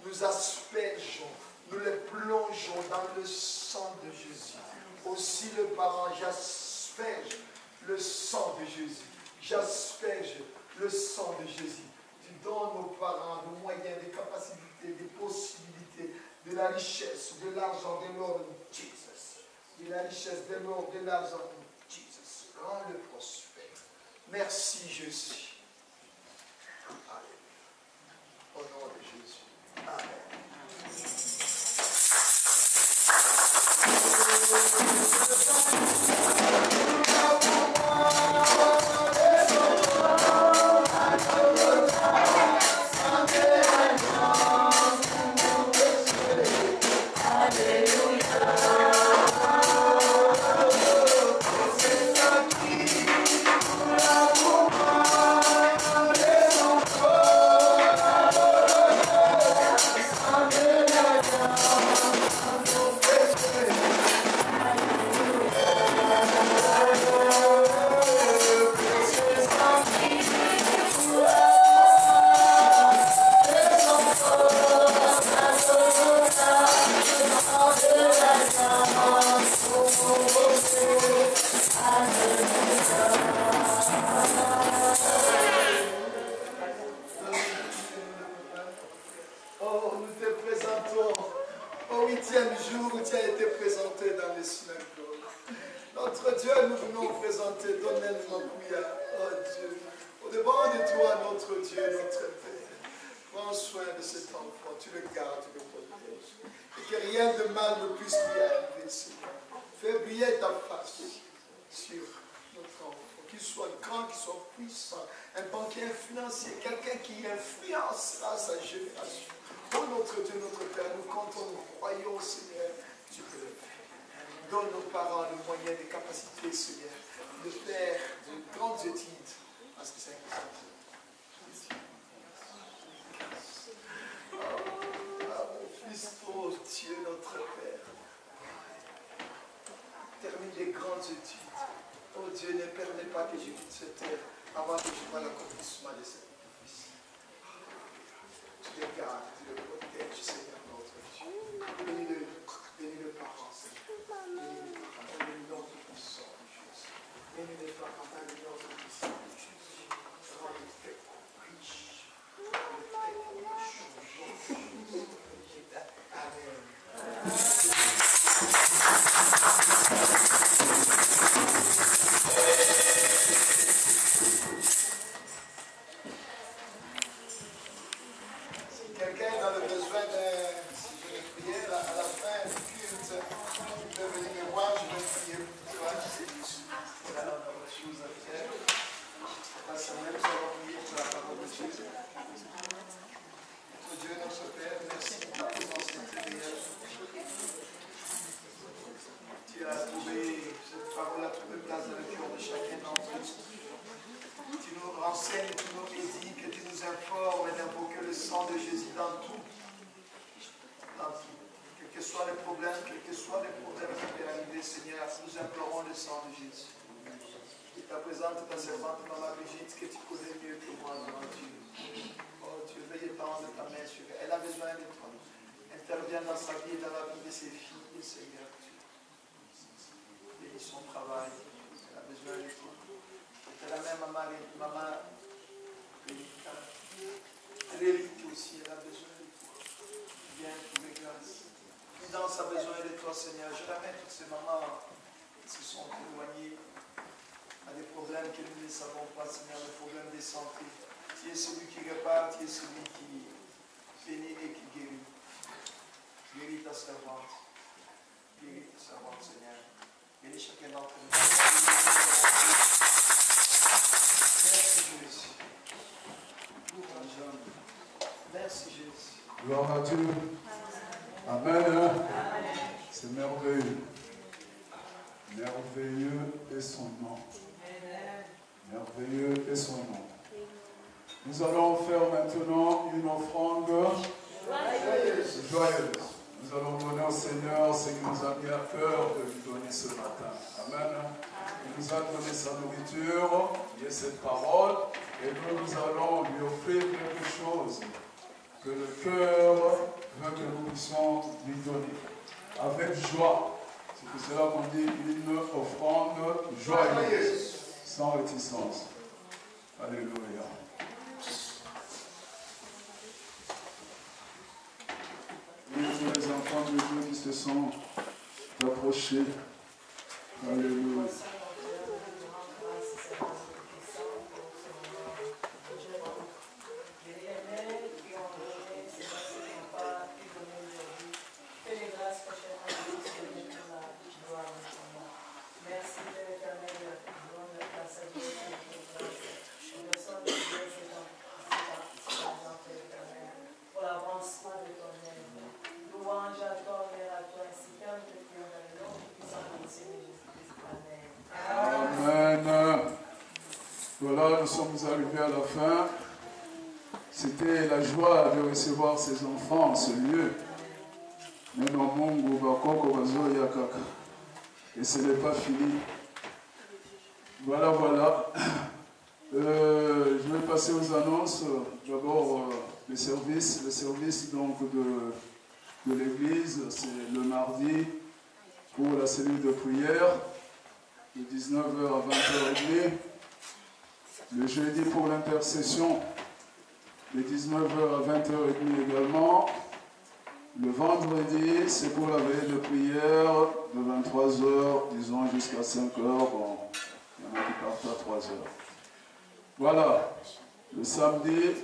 Nous aspergeons, nous les plongeons dans le sang de Jésus. Aussi le parent, j'asperge le sang de Jésus. J'asperge le sang de Jésus. Tu donnes aux parents des moyens, des capacités, des possibilités, de la richesse, de l'argent, de l'or, Jesus. De la richesse, de l'or, de l'argent, Jesus. Rends-le prospère. Merci Jésus. Alléluia. Au nom de Jésus. Amen. se sont éloignés à des problèmes que nous ne savons pas, Seigneur, des problèmes de santé. Tu es celui qui répare, tu es celui qui bénit et qui guérit. Guéris ta servante. Guéris ta servante, Seigneur. Bénis chacun d'entre nous. Merci Jésus. Merci Jésus. Gloire à Dieu. Amen. C'est merveilleux. Merveilleux est son nom. Merveilleux est son nom. Nous allons faire maintenant une offrande joyeuse. Nous allons donner au Seigneur ce qu'il nous a mis à cœur de lui donner ce matin. Amen. Il nous a donné sa nourriture, il y a cette parole, et nous allons lui offrir quelque chose que le cœur veut que nous puissions lui donner. Avec joie. C'est pour cela qu'on dit une offrande joyeuse, sans réticence. Alléluia. Et tous les enfants de Dieu qui se sont approchés. Alléluia. Voilà, nous sommes arrivés à la fin. C'était la joie de recevoir ces enfants en ce lieu. Et ce n'est pas fini. Voilà, voilà. Je vais passer aux annonces. D'abord, les services. Le service donc de l'église, c'est le mardi pour la cellule de prière, de 19h à 20h30. Le jeudi pour l'intercession, de 19h à 20h30 également. Le vendredi, c'est pour la veille de prière, de 23h, disons, jusqu'à 5h. Bon, il y en a qui partent à 3h. Voilà. Le samedi,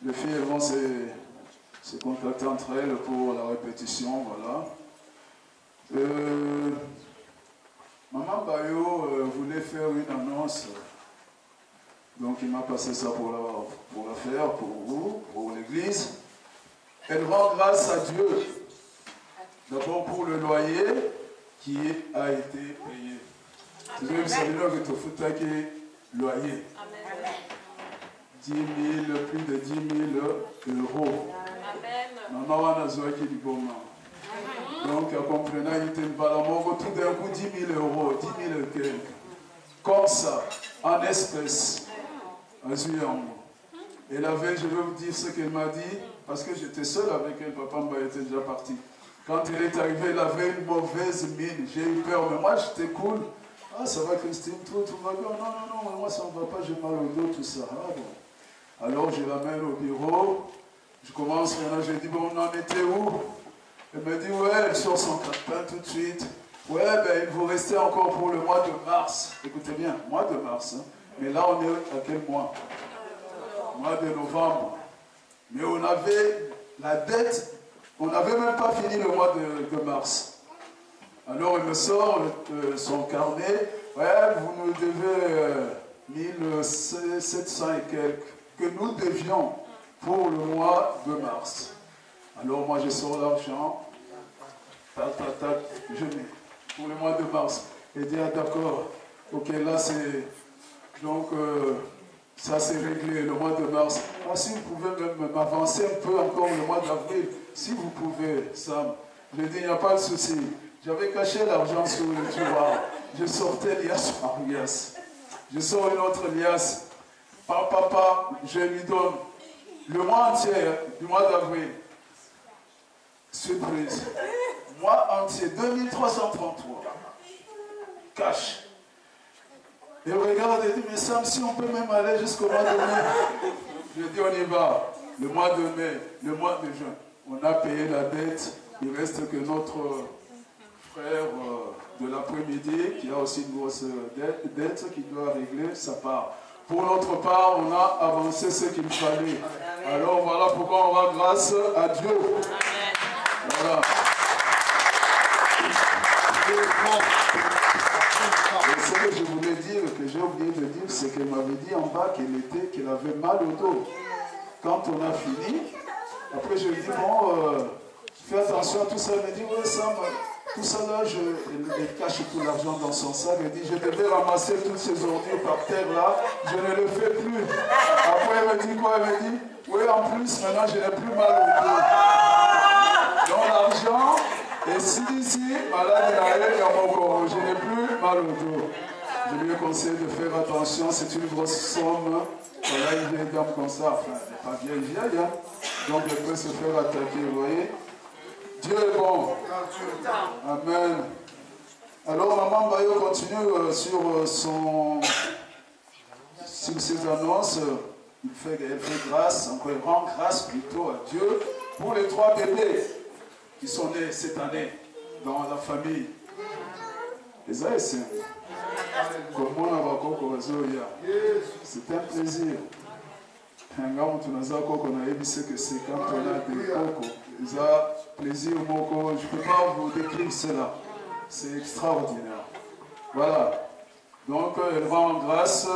les filles vont se contacter entre elles pour la répétition. Voilà. Maman Bayo voulait faire une annonce. Donc il m'a passé ça pour la faire, pour vous, pour l'église. Elle rend grâce à Dieu. D'abord pour le loyer qui a été payé. Vous savez que tu fais loyer. 10 000, plus de 10 000 euros. Non, on a qui du bon. Donc, comprenez, il était tout d'un coup 10 000 euros, 10 000 quelques. Comme ça, en espèces. Et la veille, je vais vous dire ce qu'elle m'a dit, parce que j'étais seul avec elle, papa était déjà parti. Quand elle est arrivée, elle avait une mauvaise mine, j'ai eu peur, mais moi j'étais cool. Ah, ça va Christine, tout va bien. Non, moi ça ne va pas, j'ai mal au dos, tout ça. Ah, bon. Alors je l'amène au bureau, je commence, je dis, bon, on en était où? Elle me dit, ouais, elle sort son calepin tout de suite. Ouais, ben il vous restez encore pour le mois de mars. Écoutez bien, mois de mars. Hein. Mais là, on est à quel mois? Mois de novembre. Mais on avait la dette, on n'avait même pas fini le mois de mars. Alors, il me sort son carnet. Ouais, vous nous devez 1700 et quelques que nous devions pour le mois de mars. Alors, moi, je sors l'argent. Je mets pour le mois de mars. Et dit, ah, d'accord. Ok, là, c'est... Donc, ça c'est réglé le mois de mars. Ah, si vous pouvez même m'avancer un peu encore le mois d'avril, si vous pouvez, Sam. Je dis, il n'y a pas de souci. J'avais caché l'argent sous le tiroir. Je sortais liasse par liasse. Je sors une autre liasse. Papa, je lui donne le mois entier du mois d'avril. Surprise. Mois entier, 2333. Cash. Et regarde, il dit, mais Sam, si on peut même aller jusqu'au mois de mai. Je dis, on y va. Le mois de mai, le mois de juin. On a payé la dette. Il reste que notre frère de l'après-midi qui a aussi une grosse dette qui doit régler sa part. Pour notre part, on a avancé ce qu'il fallait. Alors voilà pourquoi on rend grâce à Dieu. Voilà. Et ce que je voulais dire, que j'ai oublié de dire, c'est qu'elle m'avait dit en bas qu'elle avait mal au dos. Quand on a fini, après je lui dis, bon, fais attention à tout ça. Elle me dit, oui, Sam, tout ça là, elle cache tout l'argent dans son sac. Elle dit, je devais ramasser toutes ces ordures par terre là, je ne le fais plus. Après elle me dit quoi? Elle me dit, oui, en plus, maintenant je n'ai plus mal au dos. Donc l'argent, et si, malade et à mon corps, je n'ai plus mal au dos. Je lui ai conseillé de faire attention, c'est une grosse somme. Voilà, une vieille dame comme ça, enfin, elle n'est pas vieille, hein. Donc elle peut se faire attaquer, vous voyez. Dieu est bon. Amen. Alors Maman Bayo continue sur ses annonces. Elle fait grâce, encore elle rend grâce plutôt à Dieu pour les 3 bébés qui sont nés cette année dans la famille. Les ASM. Comme moi, c'est un plaisir. C'est que c'est quand on a des cocos. Ils ont plaisir, je ne peux pas vous décrire cela. C'est extraordinaire. Voilà. Donc, elle rend grâce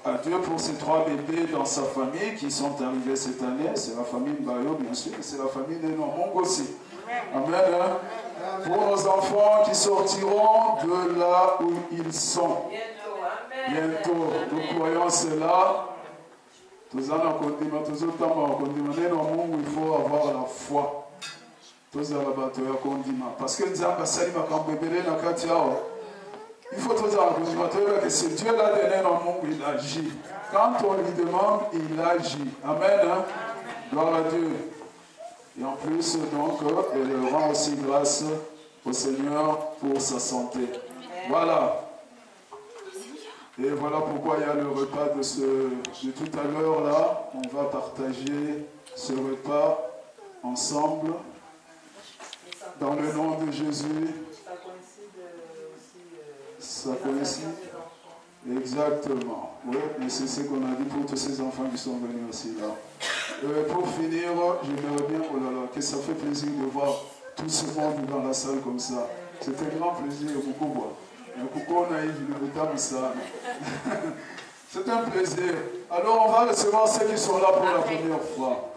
à Dieu pour ces 3 bébés dans sa famille qui sont arrivés cette année. C'est la famille Mbayo, bien sûr, et c'est la famille de Normong aussi. Amen. Pour nos enfants qui sortiront de là où ils sont. Bientôt. Nous croyons cela. Il faut avoir la foi. Parce que il faut que ce Dieu-là donné dans le monde, il agit. Quand on lui demande, il agit. Amen. Hein? Gloire à Dieu. Et en plus, donc, elle rend aussi grâce au Seigneur pour sa santé. Voilà. Et voilà pourquoi il y a le repas de tout à l'heure là. On va partager ce repas ensemble. Dans le nom de Jésus. Ça coïncide. Exactement. Oui, mais c'est ce qu'on a dit pour tous ces enfants qui sont venus aussi là. Pour finir, j'aimerais bien, oh là là, que ça fait plaisir de voir tout ce monde dans la salle comme ça. C'est un grand plaisir, beaucoup. C'est un plaisir. Alors on va recevoir ceux qui sont là pour la première fois.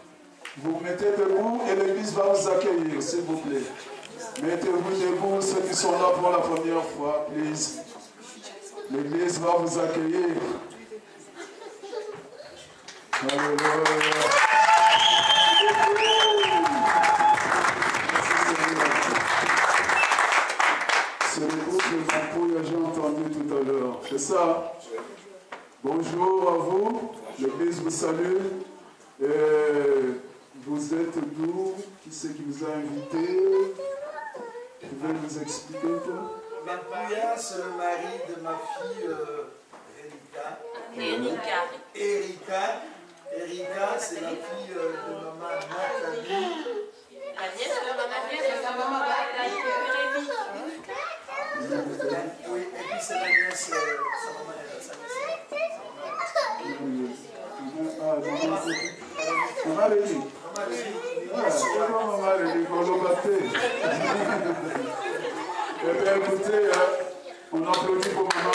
Vous vous mettez debout et l'église va vous accueillir, s'il vous plaît. Mettez-vous debout, ceux qui sont là pour la première fois, please. L'église va vous accueillir. Alléluia. C'est le groupe de Mampouille que j'ai entendu tout à l'heure. C'est ça? Bonjour à vous. L'église vous salue. Vous êtes d'où? Qui c'est qui vous a invité? Vous pouvez nous expliquer un peu? Mampouya, c'est le mari de ma fille Erika. Erika, c'est la fille de maman Nathalie. La nièce de maman Nathalie. Oui, et puis c'est la nièce, sa maman est sa Eh bien, écoutez, on applaudit pour maman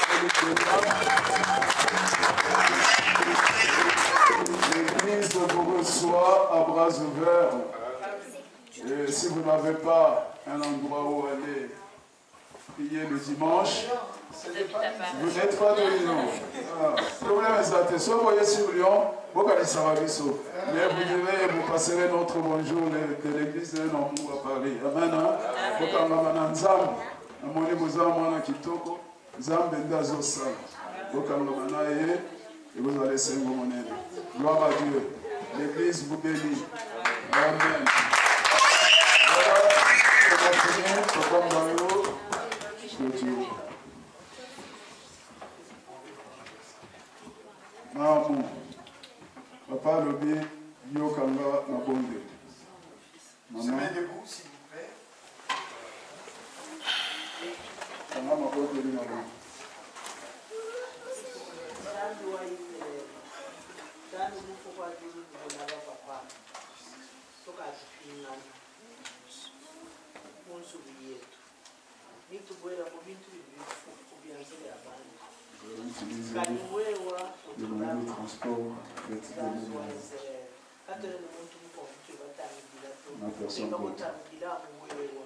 L'église vous reçoit à bras ouverts. Et si vous n'avez pas un endroit où aller prier le dimanche, vous n'êtes pas de Lyon. Le problème est ça. Si vous voyez sur Lyon, vous connaissez Sarabiso. Mais vous direz, vous passerez notre bonjour de l'église de Normou à Paris. Amen. Vous avez Nzam. Amoni Bouzamana Kitoko. Nzam Bendazo Sal. Vous avez et vous allez se monnaie. Gloire à Dieu. L'église vous bénit. Amen. Voilà. On va finir. Papa Mario. Maman, papa Lobi, Yokanga, Nabonde. Se met debout, s'il vous plaît.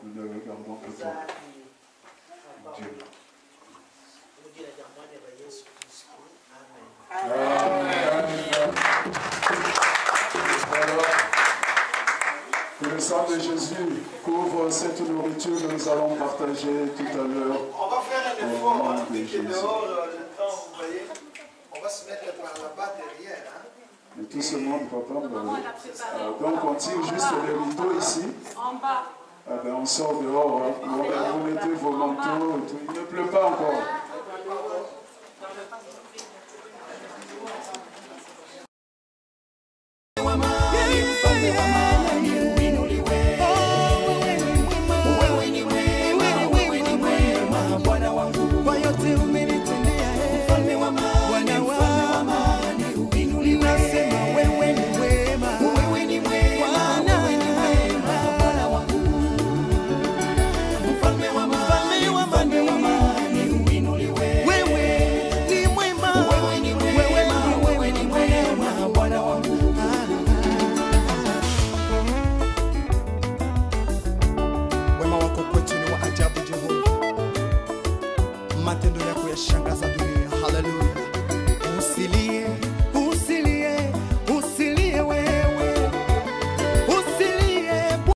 Nous ne regardons que toi. Dieu. Alors, que le sang de Jésus couvre cette nourriture que nous allons partager tout à l'heure. On va faire un effort, hein, dès que dehors, le temps, vous voyez, on va se mettre par là-bas derrière. Hein. Et tout ce monde, papa, donc on tire juste les rideaux ici. En bas. Ah ben on sort dehors, hein. Vous mettez vos manteaux et tout. Il ne pleut pas encore. Matendo yako yashangaza dunia. Hallelujah.